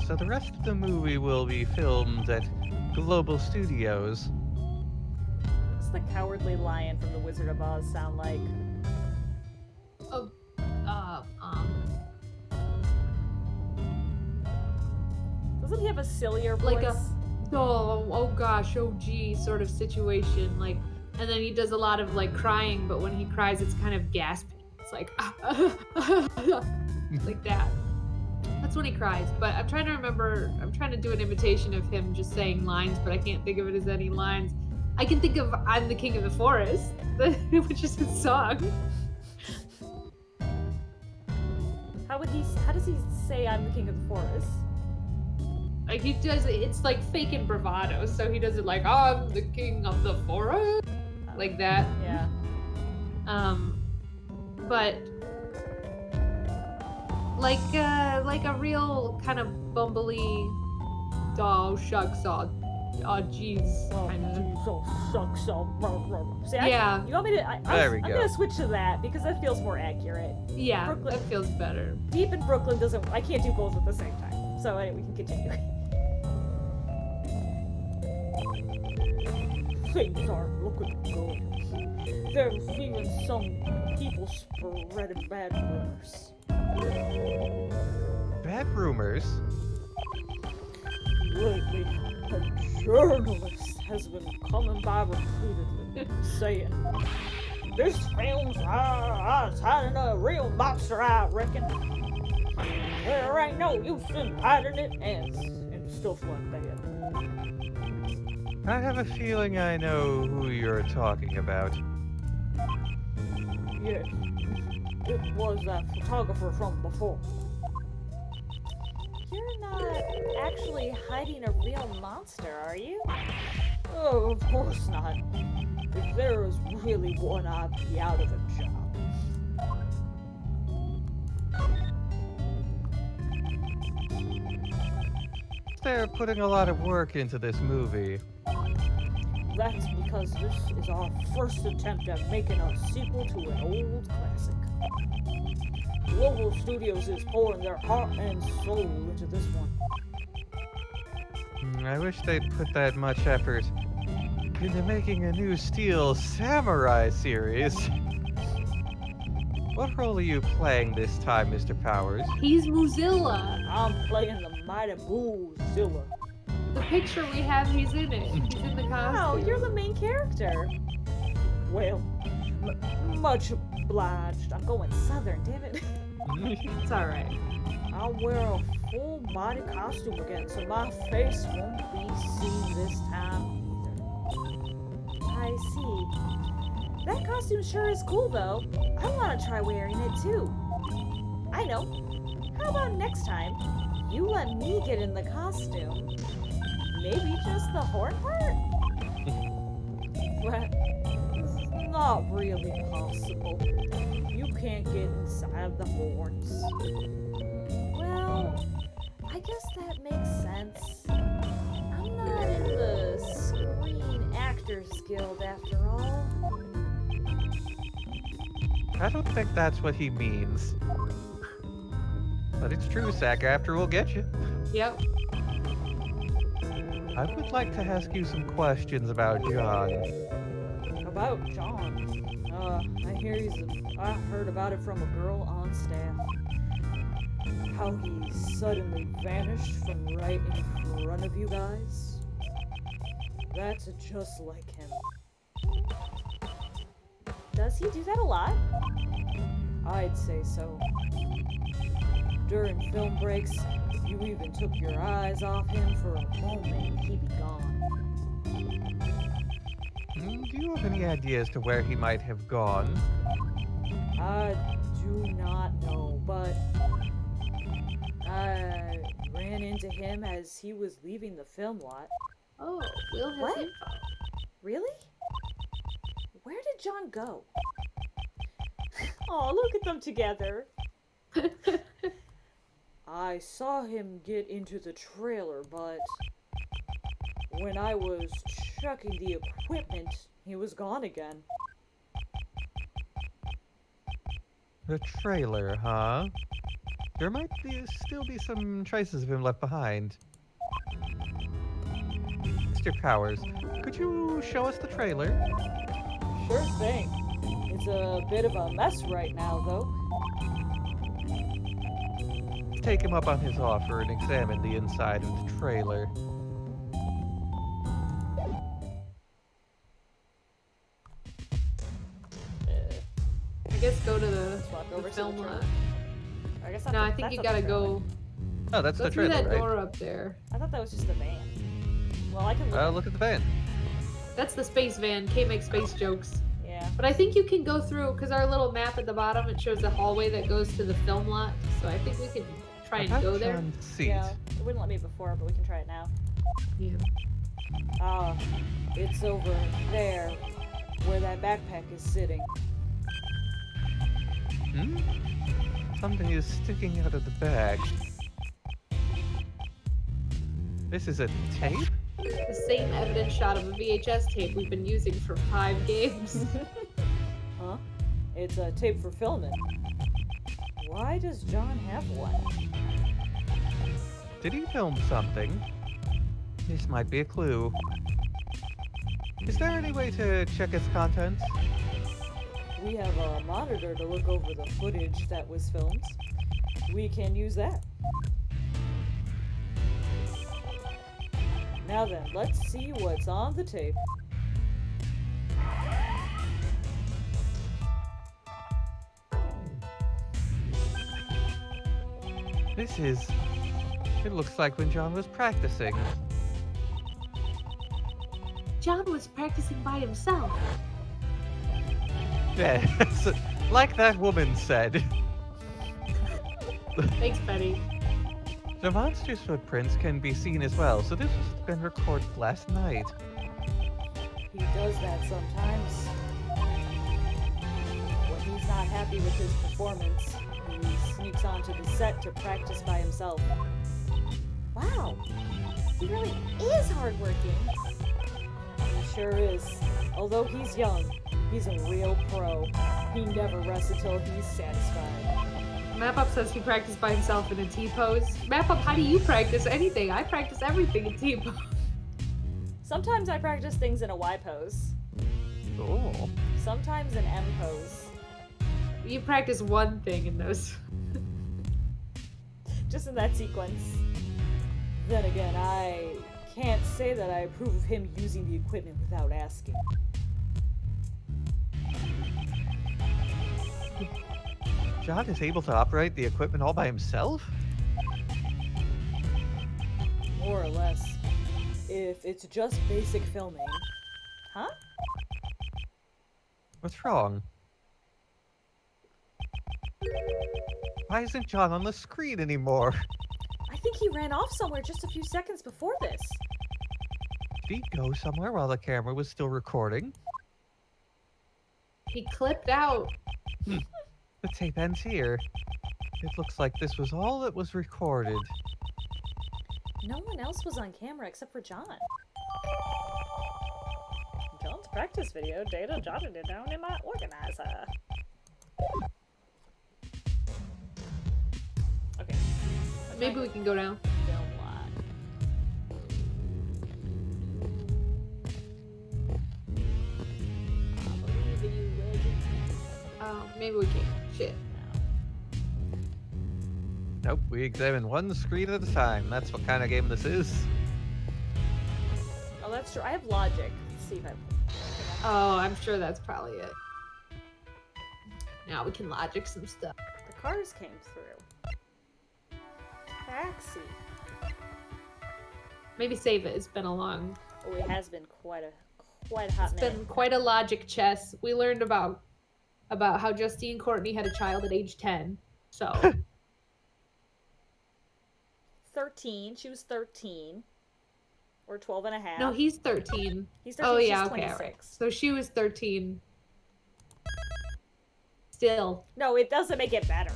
So the rest of the movie will be filmed at Global Studios. What's the cowardly lion from The Wizard of Oz sound like? Oh, Doesn't he have a sillier voice? like oh gosh, oh gee, sort of situation. Like, and then he does a lot of like crying, but when he cries, it's kind of gasping. It's like like that. That's when he cries. But I'm trying to remember. I'm trying to do an imitation of him just saying lines, but I can't think of it as any lines. I can think of "I'm the King of the Forest," which is his song. How does he say "I'm the King of the Forest"? Like he does it. It's like fake and bravado. So he does it like "I'm the King of the Forest," like that. Yeah. But like a real kind of bumbly, oh shucks, oh jeez, kind of. See, Yeah. You want me to? There we I'm go. gonna switch to that because that feels more accurate. Yeah, Brooklyn- that feels better. Deep in Brooklyn doesn't. I can't do both at the same time. So anyway, we can continue. Things aren't looking good. There's even some people spreading bad rumors. Bad rumors? Lately, a journalist has been coming by repeatedly saying, "This film's hiding a real monster, I reckon. There ain't no use in hiding it," and stuff like that. I have a feeling I know who you're talking about. Yes, it was that photographer from before. You're not actually hiding a real monster, are you? Oh, of course not. If there was really one, I'd be out of a job. They're putting a lot of work into this movie. That's because this is our first attempt at making a sequel to an old classic. Global Studios is pouring their heart and soul into this one. I wish they'd put that much effort into making a new Steel Samurai series. What role are you playing this time, Mr. Powers? He's Mozilla. I'm playing the mighty Boozilla. The picture we have, he's in it. He's in the costume. Wow, you're the main character. Well, much obliged. I'm going southern, damn it. It's all right. I'll wear a full body costume again, so my face won't be seen this time either. I see. That costume sure is cool, though. I want to try wearing it too. I know. How about next time you let me get in the costume? Maybe just the horn part? Well, it's not really possible. You can't get inside the horns. Well, I guess that makes sense. I'm not in the Screen Actors Guild after all. I don't think that's what he means. But it's true, SAG-AFTRA will get you. Yep. I would like to ask you some questions about John. About John? I heard about it from a girl on staff. How he suddenly vanished from right in front of you guys. That's just like him. Does he do that a lot? I'd say so. During film breaks, if you even took your eyes off him for a moment, he'd be gone. Do you have any idea as to where he might have gone? I do not know, but I ran into him as he was leaving the film lot. Oh, Will has What? info. Really? Where did John go? Oh, look at them together. I saw him get into the trailer, but when I was checking the equipment, he was gone again. The trailer, huh? There might still be some traces of him left behind. Mr. Powers, could you show us the trailer? Sure thing. It's a bit of a mess right now, though. Let's take him up on his offer and examine the inside of the trailer. I guess go to the Walk over to the film trailer. lot. I guess No, I think you gotta go Oh, that's the through trailer, that right? door up there. I thought that was just the van. Well, I can look. Look at the van. That's the space van. Kate makes space jokes. Yeah. But I think you can go through, because our little map at the bottom, it shows a hallway that goes to the film lot. So I think we can try and About go there. John's seat. Yeah. It wouldn't let me before, but we can try it now. Yeah. Ah, it's over there, where that backpack is sitting. Hmm? Something is sticking out of the bag. This is a tape? The same evidence shot of a VHS tape we've been using for 5 games. Huh? It's a tape for filming. Why does John have one? Did he film something? This might be a clue. Is there any way to check its contents? We have a monitor to look over the footage that was filmed. We can use that. Now then, let's see what's on the tape. It looks like when John was practicing. John was practicing by himself. Yes, like that woman said. Thanks, Betty. The monster's footprints can be seen as well, so this has been recorded last night. He does that sometimes. When he's not happy with his performance, he sneaks onto the set to practice by himself. Wow, he really is hardworking. He sure is. Although he's young, he's a real pro. He never rests until he's satisfied. Map-Up says he practiced by himself in a T-pose. Map-Up, how do you practice anything? I practice everything in T-pose. Sometimes I practice things in a Y pose. Oh. Sometimes an M pose. You practice one thing in those. Just in that sequence. Then again, I can't say that I approve of him using the equipment without asking. John is able to operate the equipment all by himself? More or less. If it's just basic filming. Huh? What's wrong? Why isn't John on the screen anymore? I think he ran off somewhere just a few seconds before this. Did he go somewhere while the camera was still recording? He clipped out. The tape ends here. It looks like this was all that was recorded. No one else was on camera except for John. John's practice video data jotted it down in my organizer. Okay. Maybe we can go down. Film lot. I believe in you, legend. Oh, maybe we can't. Shit. Nope, we examine one screen at a time. That's what kind of game this is. Oh, that's true. I have logic. Let's see if I. Oh, I'm sure that's probably it. Now we can logic some stuff. The cars came through. Taxi. Maybe save it. It's been a long. Oh, it has been quite a hot It's minute. been quite a logic chess. We learned about how Justine Courtney had a child at age 10. So 13. She was 13. Or 12 and a half. no, he's 13. He's 13. Oh She's yeah, okay, 26. all right. So she was 13. Still. No, it doesn't make it better.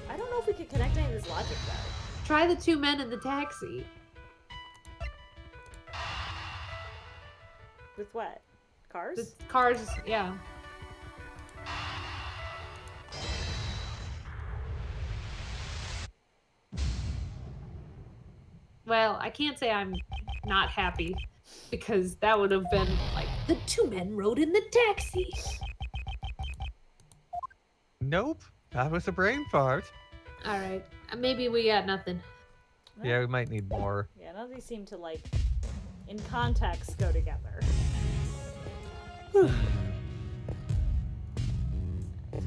I don't know if we can connect any of this logic though. Try the two men in the taxi. With what? Cars? The cars, yeah. Well, I can't say I'm not happy because that would have been like the two men rode in the taxi. Nope. That was a brain fart. All right, maybe we got nothing. Yeah, we might need more. Yeah, none of these seem to, like, in context, go together. It's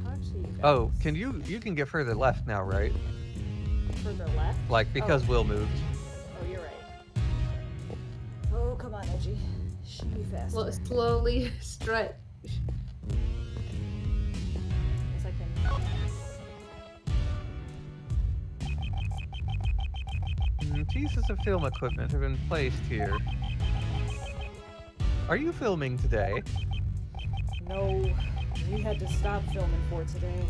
hard to see you guys. Oh, you can get further left now, right? Further left? Like, because Will moved. Oh, you're right. Oh, come on, Edgy. Should be faster. Well, slowly stretch. Yes, I can. Pieces of film equipment have been placed here. Are you filming today? No, we had to stop filming for today.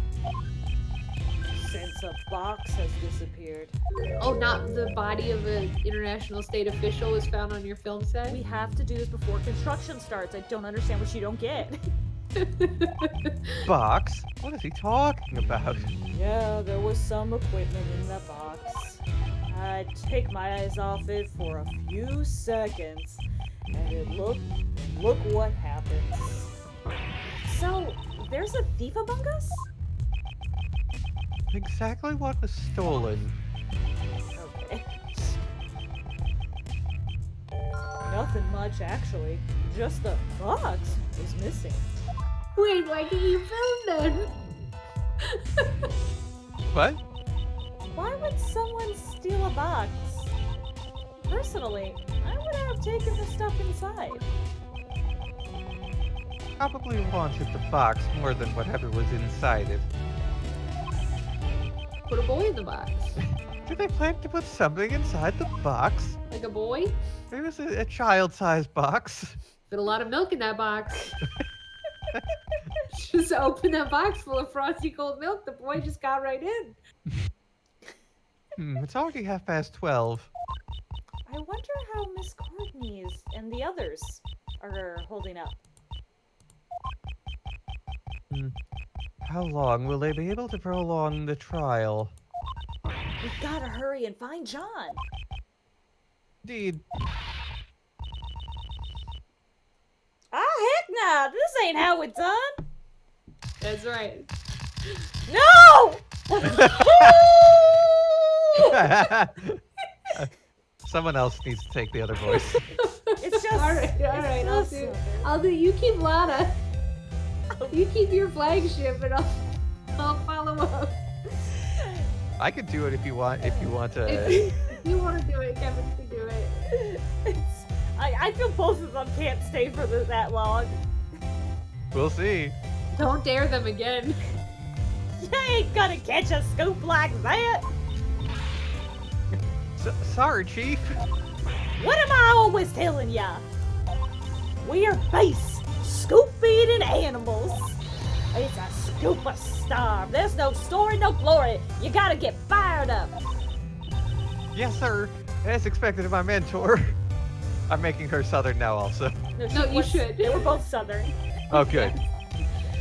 Since a box has disappeared. Oh, not the body of an international state official was found on your film set? We have to do this before construction starts. I don't understand what you don't get. Box? What is he talking about? Yeah, there was some equipment in that box. I'd take my eyes off it for a few seconds, and look what happens. So, there's a thief among us? Exactly what was stolen. Okay. Nothing much, actually. Just the box is missing. Wait, why can't you film then? What? Why would someone steal a box? Personally, I would have taken the stuff inside. Probably wanted the box more than whatever was inside it. Put a boy in the box. Did they plan to put something inside the box? Like a boy? It was a child-sized box. Fit a lot of milk in that box. Just open that box full of frosty cold milk. The boy just got right in. It's already 12:30. I wonder how Miss Courtney and the others are holding up. How long will they be able to prolong the trial? We gotta hurry and find John. Indeed. Ah, heck nah! This ain't how it's done! That's right. No! Someone else needs to take the other voice. It's just... all right. I'll do. You keep Lana. You keep your flagship, and I'll follow up. I could do it if you want. If you want to. If you want to do it, Kevin can do it. I feel both of them can't stay for that long. We'll see. Don't dare them again. You ain't gonna catch a scoop like that! Sorry, Chief. What am I always telling ya? We are base, scoop-eating animals. It's a scuba star. There's no story, no glory. You gotta get fired up. Yes, sir. As expected of my mentor. I'm making her Southern now, also. No, you should. They were both Southern. Oh, good.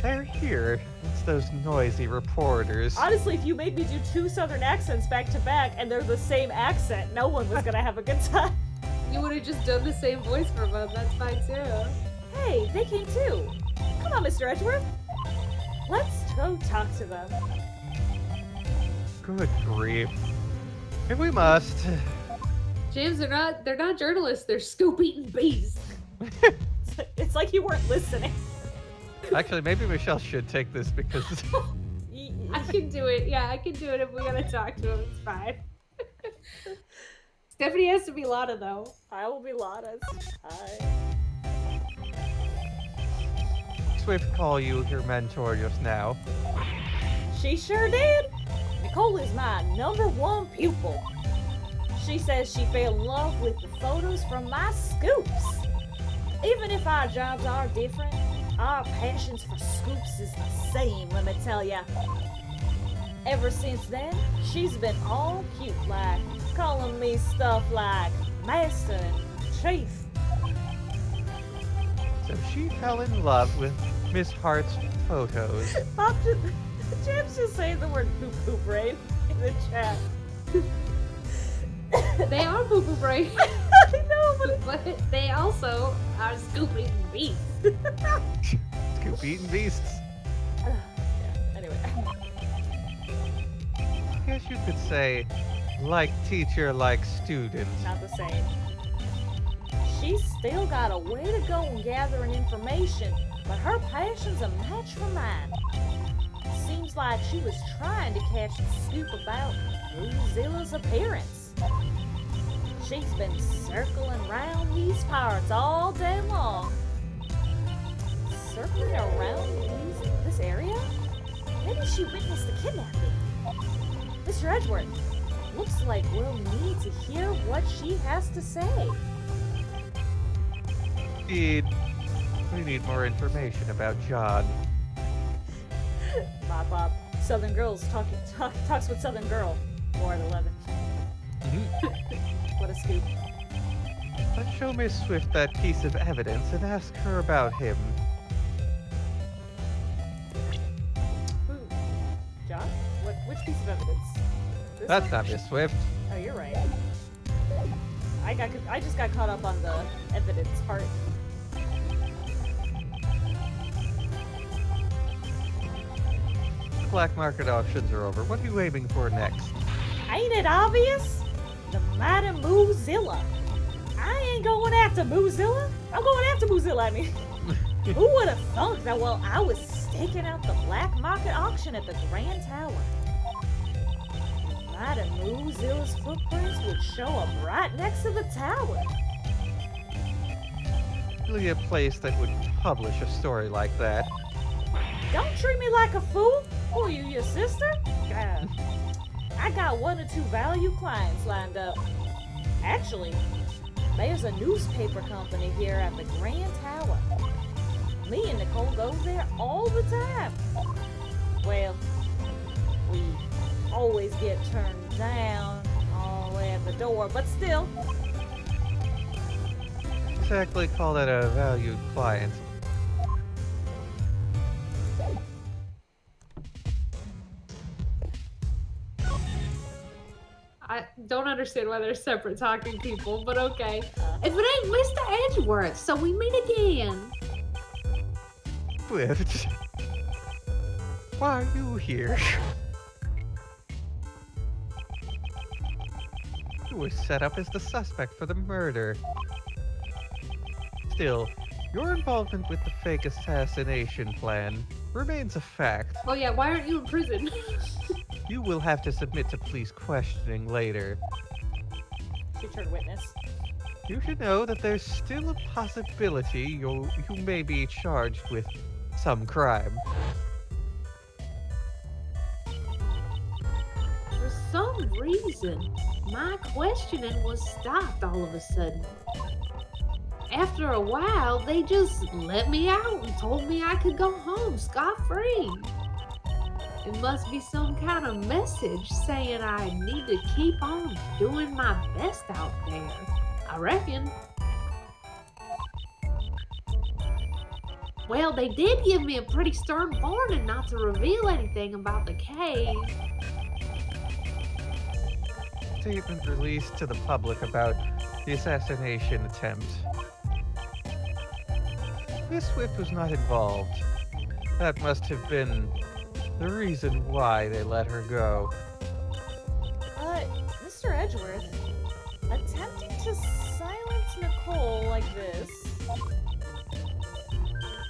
They're here. It's those noisy reporters. Honestly, if you made me do two Southern accents back to back and they're the same accent, no one was gonna have a good time. You would have just done the same voice for both. That's fine too. Hey, they came too. Come on, Mr. Edgeworth. Let's go talk to them. Good grief. If we must. James, they're not journalists, they're scoop eating beasts. It's like you weren't listening. Actually, maybe Michelle should take this because I can do it. Yeah, I can do it if we gotta talk to him. It's fine. Stephanie has to be Lana, though. I will be Lana's. Swift call you your mentor just now. She sure did. Nicole is my #1 pupil. She says she fell in love with the photos from my scoops. Even if our jobs are different, our passions for scoops is the same, let me tell ya. Ever since then, she's been all cute, like calling me stuff like Master and Chief. So she fell in love with Miss Hart's photos. James just saying the word poo-poo brain in the chat. They are poo poo brain. I know, But they also are scoop eating beasts. Scoop eating beasts. yeah, anyway. I guess you could say, like teacher, like student. Not the same. She's still got a way to go in gathering information, but her passion's a match for mine. Seems like she was trying to catch the scoop about Bluezilla's appearance. She's been circling around these parts all day long. Circling around this area? Maybe she witnessed the kidnapping. Mr. Edgeworth, looks like we'll need to hear what she has to say. Indeed, we need more information about John. Bop bop. Southern Girls talks with Southern Girl. More at 11. What a scoop. Let's show Miss Swift that piece of evidence and ask her about him. Who? John? Which piece of evidence? This That's one? not Miss Swift. Oh, you're right. I just got caught up on the evidence part. Black market auctions are over. What are you aiming for next? Ain't it obvious? The mighty Moozilla. I ain't going after Moozilla. I'm going after Moozilla, I mean. Who would have thunk that while I was staking out the black market auction at the Grand Tower, mighty Moozilla's footprints would show up right next to the tower? Really a place that would publish a story like that. Don't treat me like a fool. Who are you, your sister? God. I got 1 or 2 value clients lined up. Actually, there's a newspaper company here at the Grand Tower. Me and Nicole go there all the time. Well, we always get turned down all the way at the door, but still. Exactly call that a valued client. I don't understand why they're separate talking people, but okay. If it ain't Mr. Edgeworth, so we meet again. Swift, why are you here? You were set up as the suspect for the murder. Still, your involvement with the fake assassination plan remains a fact. Oh yeah, why aren't you in prison? You will have to submit to police questioning later. She turned witness. You should know that there's still a possibility you may be charged with some crime. For some reason, my questioning was stopped all of a sudden. After a while, they just let me out and told me I could go home scot-free. It must be some kind of message saying I need to keep on doing my best out there, I reckon. Well, they did give me a pretty stern warning not to reveal anything about the cave. Statement released to the public about the assassination attempt. Miss Swift was not involved. That must have been the reason why they let her go. Mr. Edgeworth, attempting just silence Nicole like this.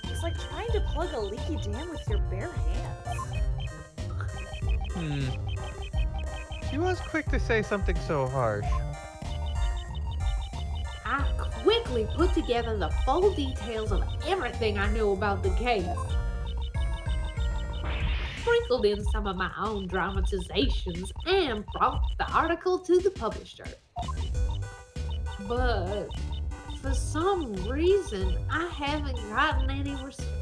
It's like trying to plug a leaky dam with your bare hands. She was quick to say something so harsh. I quickly put together the full details of everything I knew about the case. Sprinkled in some of my own dramatizations and brought the article to the publisher. But for some reason, I haven't gotten any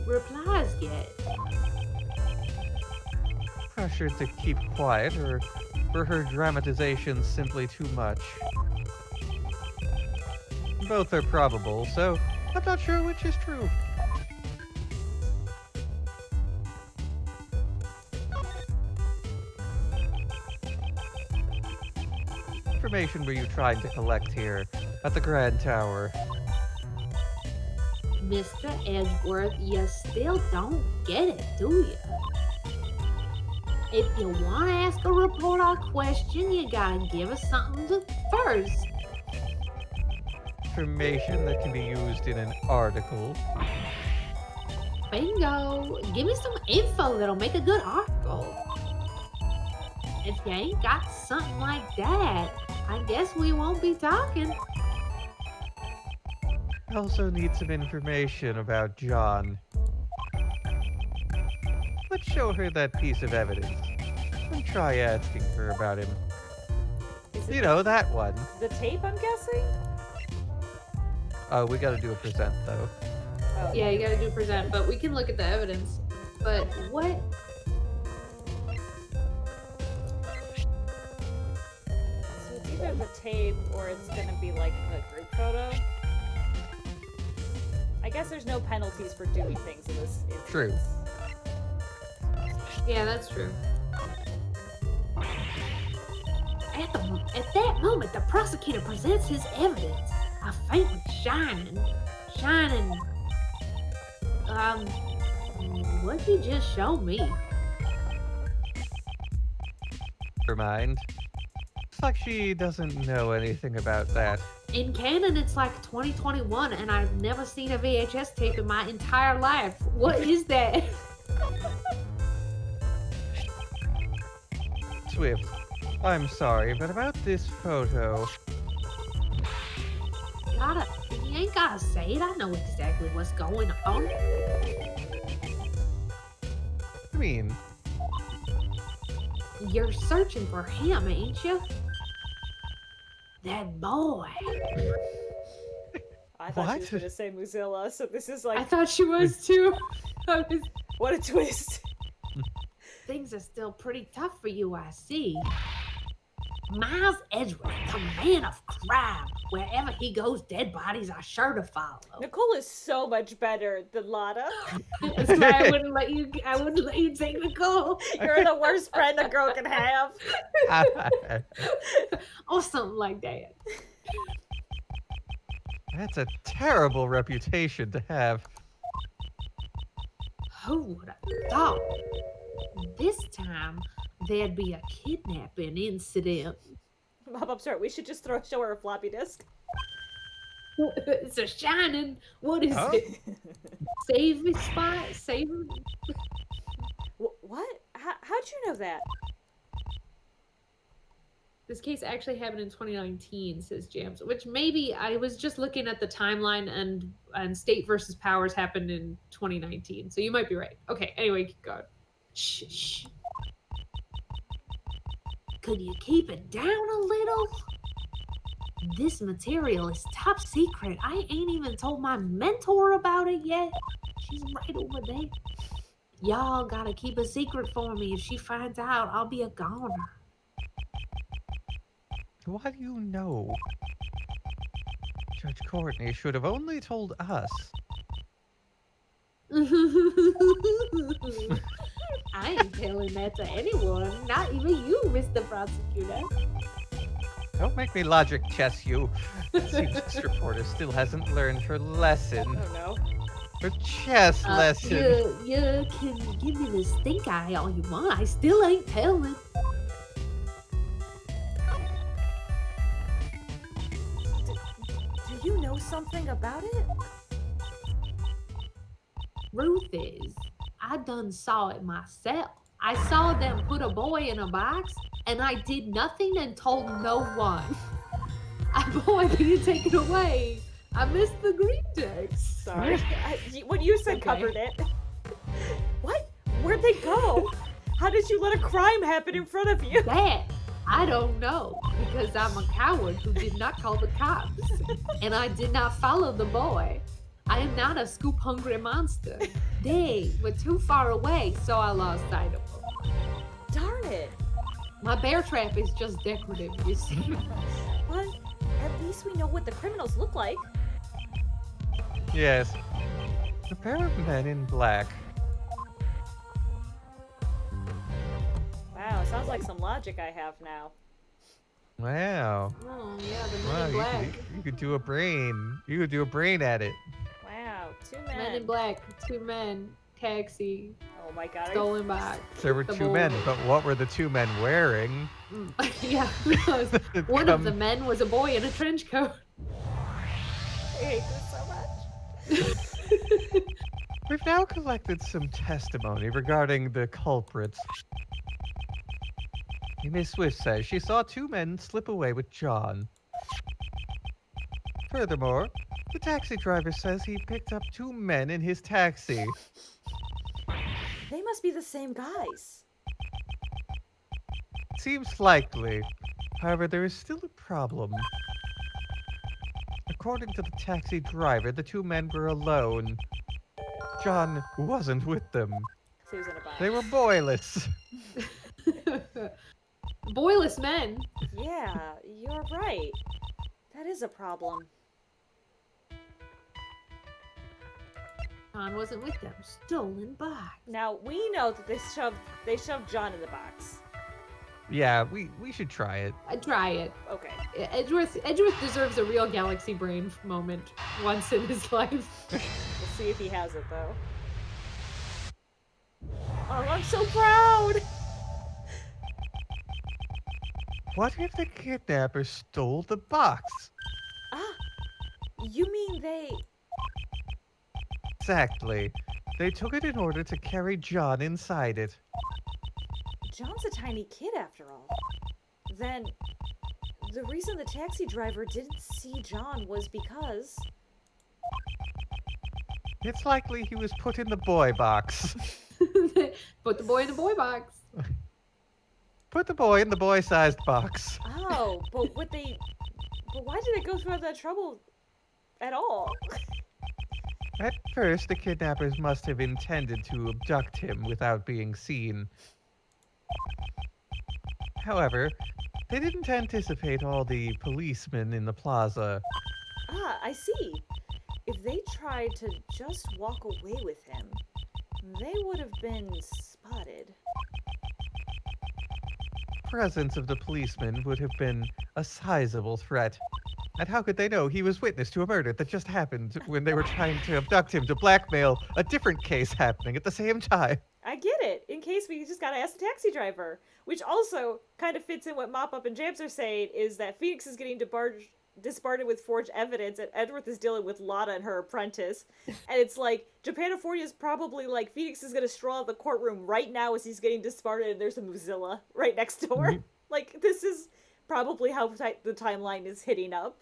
replies yet. Pressured to keep quiet, or were her dramatizations simply too much? Both are probable, so I'm not sure which is true. Information were you trying to collect here at the Grand Tower? Mr. Edgeworth, you still don't get it, do you? If you want to ask a reporter a question, you gotta give us something first. Information that can be used in an article. Bingo! Give me some info that'll make a good article. If you ain't got something like that, I guess we won't be talking. I also need some information about John. Let's show her that piece of evidence and try asking her about him. Is it You know, that one. the tape, I'm guessing? Oh, we gotta do a present, though. Oh. Yeah, you gotta do present, but we can look at the evidence. But what? So it's either the tape or it's gonna be like the group photo. I guess there's no penalties for doing things in this instance. True. Yeah, that's true. At that moment, the prosecutor presents his evidence. A faintly shining. What'd you just show me? Never mind. Looks like she doesn't know anything about that. In canon, it's like 2021, and I've never seen a VHS tape in my entire life. What is that? Swift, I'm sorry, but about this photo, You ain't gotta say it. I know exactly what's going on. I mean, You're searching for him, ain't you? That boy. I thought she What? was gonna say Mozilla, so this is I like, thought she was too. I was- what a twist. Things are still pretty tough for you, I see. Miles Edgeworth, the man of crime. Wherever he goes, dead bodies are sure to follow. Nicole is so much better than Lada. That's why I wouldn't let you. I wouldn't let you take Nicole. You're the worst friend a girl can have. Or something like that. that's a terrible reputation to have. Who would have thought? This time, there'd be a kidnapping incident. Mom, I'm sorry, we should just show her a floppy disk. It's a shining. What is Huh? it? Save me spot. Save me. What? How'd you know that? This case actually happened in 2019, says Jams. Which maybe I was just looking at the timeline, and State versus Powers happened in 2019. So you might be right. Okay. Anyway, keep going. Shh. Could you keep it down a little? This material is top secret. I ain't even told my mentor about it yet. She's right over there. Y'all gotta keep a secret for me. If she finds out, I'll be a goner. Why do you know? Judge Courtney should have only told us. I ain't telling that to anyone, not even you, Mr. Prosecutor. Don't make me logic chess you. It seems this reporter still hasn't learned her lesson. Oh no. Her chess lesson. You can give me the stink eye all you want. I still ain't telling. something about it? Ruth is, I done saw it myself. I saw them put a boy in a box, and I did nothing and told no one. Boy, can you take it away? I missed the green text. Sorry. What you said Okay. covered it. What? Where'd they go? How did you let a crime happen in front of you? That I don't know, because I'm a coward who did not call the cops, and I did not follow the boy. I am not a scoop-hungry monster. They were too far away, so I lost sight of them. Darn it. My bear trap is just decorative, you see. But at least we know what the criminals look like. Yes. A pair of men in black. Wow, sounds like some logic I have now. Wow. Oh yeah, the Men Wow, in Black. you could do a brain. You could do a brain at it. Wow, two men. Men in Black, two men, taxi, Oh my god. stolen box. There were the two men, boy. but what were the two men wearing? Yeah, who knows? One of the men was a boy in a trench coat. I hate this so much. We've now collected some testimony regarding the culprits. Miss Swift says she saw two men slip away with John. Furthermore, the taxi driver says he picked up two men in his taxi. They must be the same guys. Seems likely. However, there is still a problem. According to the taxi driver, the two men were alone. John wasn't with them. So he was in a box. They were boyless. Boyless men. Yeah, you're right. That is a problem. John wasn't with them. Stolen box. Now we know that they shoved John in the box. Yeah, we should try it. I'd try it. Okay. Edgeworth deserves a real galaxy brain moment once in his life. We'll see if he has it though. Oh, I'm so proud! What if the kidnapper stole the box? Ah, you mean they... Exactly. They took it in order to carry John inside it. John's a tiny kid after all. Then, the reason the taxi driver didn't see John was because... It's likely he was put in the boy box. Put the boy in the boy box. Put the boy in the boy-sized box. Oh, but why did they go through all that trouble at all? At first, the kidnappers must have intended to abduct him without being seen. However, they didn't anticipate all the policemen in the plaza. Ah, I see. If they tried to just walk away with him, they would have been spotted. Presence of the policemen would have been a sizable threat. And how could they know he was witness to a murder that just happened when they were trying to abduct him to blackmail a different case happening at the same time? I get it. In case we just gotta ask the taxi driver. Which also kind of fits in what Mop Up and Jams are saying, is that Phoenix is getting disbarred with forged evidence, and Edgeworth is dealing with Lotta and her apprentice. And it's like, Japanifornia is probably like, Phoenix is gonna stroll out the courtroom right now as he's getting disbarred, and there's a Mozilla right next door. Like, this is probably how the timeline is hitting up.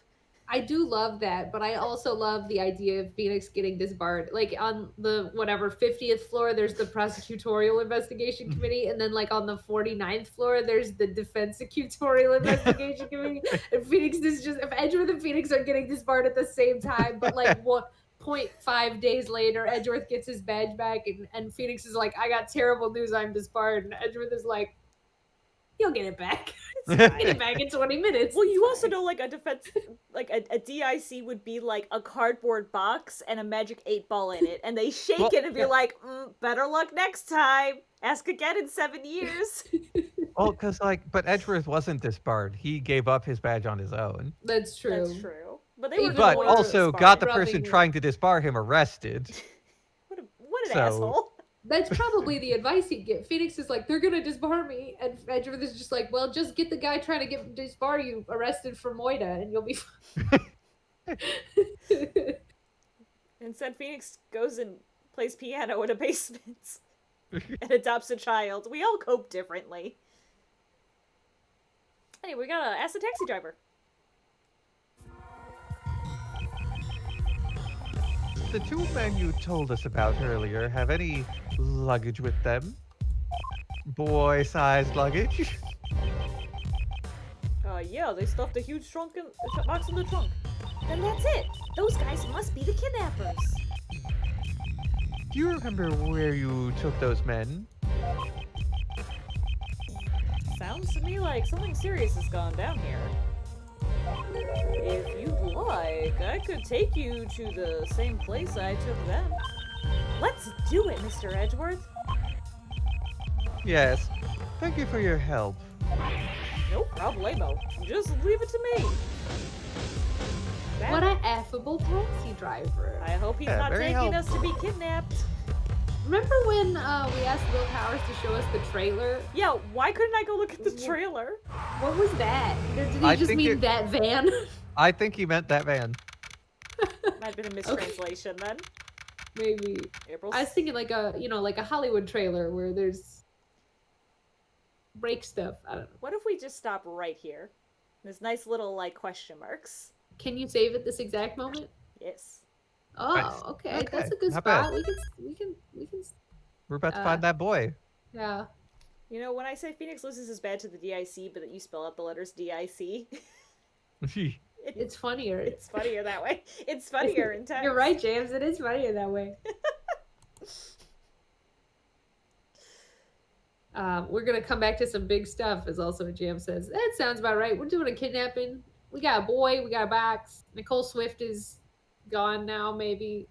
I do love that, but I also love the idea of Phoenix getting disbarred. Like on the 50th floor, there's the prosecutorial investigation committee, and then like on the 49th floor, there's the defensecutorial investigation committee. And Phoenix is just, if Edgeworth and Phoenix are getting disbarred at the same time, but like 0.5 days later, Edgeworth gets his badge back, and Phoenix is like, I got terrible news, I'm disbarred. And Edgeworth is like, you'll get it back. Get it back in 20 minutes. Well, you also know, like, a defense, like, a DIC would be, like, a cardboard box and a magic 8-ball in it, and they shake it and be like, better luck next time. Ask again in 7 years. Well, because, but Edgeworth wasn't disbarred. He gave up his badge on his own. That's true. That's true. But they were But going to also disbar got the him. person trying to disbar him arrested. What an asshole. That's probably the advice he'd get. Phoenix is like, they're gonna disbar me, and Edgeworth is just like, well, just get the guy trying to disbar you arrested for Moida, and you'll be fine. Instead, Phoenix goes and plays piano in a basement and adopts a child. We all cope differently. Anyway, we gotta ask the taxi driver. The two men you told us about earlier have any luggage with them? Boy-sized luggage? Yeah, they stuffed a huge box in the trunk. Then that's it. Those guys must be the kidnappers. Do you remember where you took those men? Sounds to me like something serious has gone down here. If you'd like, I could take you to the same place I took them. Let's do it, Mr. Edgeworth. Yes. Thank you for your help. No problemo. Just leave it to me. What an affable taxi driver. I hope he's Yeah, not very taking us to helpful. be kidnapped. Remember when we asked Will Powers to show us the trailer? Yeah, why couldn't I go look at the trailer? What was that? Did he I just think mean it- that van? I think he meant that van. Might have been a mistranslation then. Maybe. April. I was thinking like a Hollywood trailer where there's break stuff. I don't know. What if we just stop right here? There's nice little like question marks. Can you save at this exact moment? Yes. Oh, Nice. okay. Okay, That's a good not bad. spot. We can. We're about to Uh, find that boy. Yeah. You know, when I say Phoenix loses his bad to the DIC, but that you spell out the letters DIC, It's funnier. it's funnier that way. It's funnier in text. You're right, James. It is funnier that way. We're gonna come back to some big stuff, as also Jam says. That sounds about right. We're doing a kidnapping. We got a boy. We got a box. Nicole Swift is gone now. Maybe.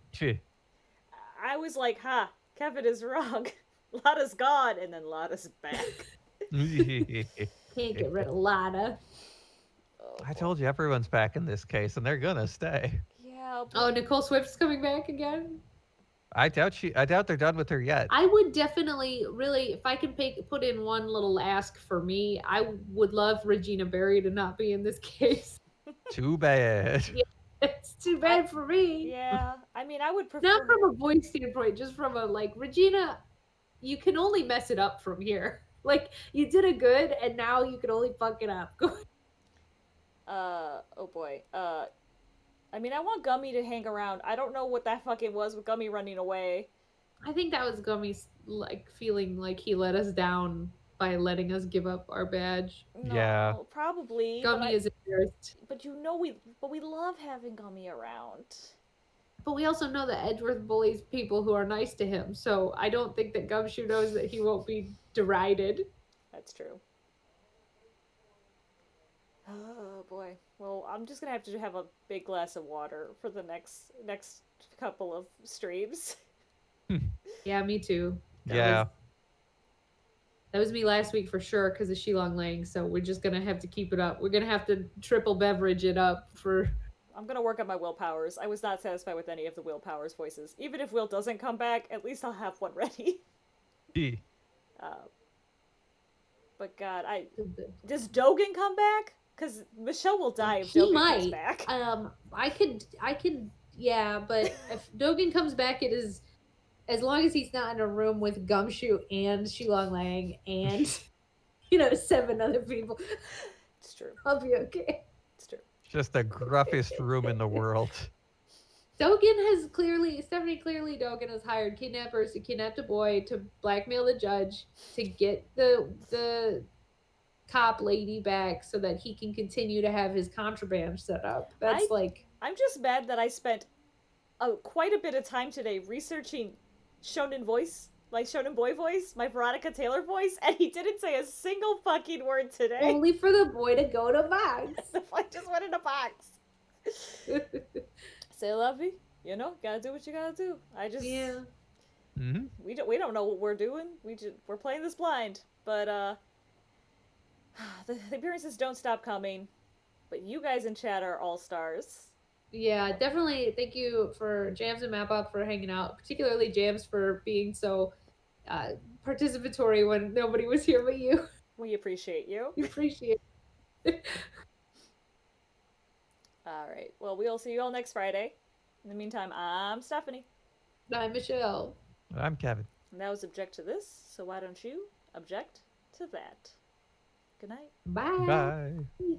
I was like, ha, Kevin is wrong. Lada's gone, and then Lada's back. Can't get rid of Lada. Oh, I told you everyone's back in this case, and they're gonna stay. yeah, Oh, Nicole Swift's coming back again. I doubt they're done with her yet. I would definitely, really, if I can put in one little ask for me, I would love Regina Berry to not be in this case. Too bad. Yeah. It's too bad for me. yeah. I mean, I would prefer. Not from a voice standpoint, just from a like Regina. You can only mess it up from here. Like you did a good, and now you can only fuck it up. Oh boy. I mean, I want Gummy to hang around. I don't know what that fucking was with Gummy running away. I think that was Gummy's like feeling like he let us down by letting us give up our badge. No, Yeah. probably. Gummy is embarrassed. But we love having Gummy around. But we also know that Edgeworth bullies people who are nice to him, so I don't think that Gumshoe knows that he won't be derided. That's true. Oh boy. Well, I'm just gonna have to have a big glass of water for the next couple of streams. Yeah, me too. Yeah. That was me last week for sure because of Shilong Lang, so we're just gonna have to keep it up. We're gonna have to triple beverage it up for. I'm gonna work on my Will Powers. I was not satisfied with any of the Will Powers voices. Even if Will doesn't come back, at least I'll have one ready. But God, does Dogan come back? Because Michelle will die if He Dogan might. comes back. I could, yeah, but if Dogan comes back, it is as long as he's not in a room with Gumshoe and Shilong Lang and 7 other people. It's true. I'll be okay. It's true. Just the gruffiest room in the world. Stephanie clearly Dogan has hired kidnappers to kidnap the boy, to blackmail the judge, to get the cop lady back so that he can continue to have his contraband set up. That's I'm just mad that I spent quite a bit of time today researching Shonen voice, like Shonen boy voice, my Veronica Taylor voice, and he didn't say a single fucking word today. only for the boy to go to box. The boy just went in a box. Say lovey, gotta do what you gotta do. Yeah. Mm-hmm. We don't know what we're doing. We're playing this blind. But the appearances don't stop coming. But you guys in chat are all stars. Yeah, definitely. Thank you for Jams and Map Up for hanging out, particularly Jams for being so participatory when nobody was here but you. We appreciate you. We appreciate it. All right. Well, we'll see you all next Friday. In the meantime, I'm Stephanie. I'm Michelle. I'm Kevin. And that was object to this, so why don't you object to that? Good night. Bye. Bye.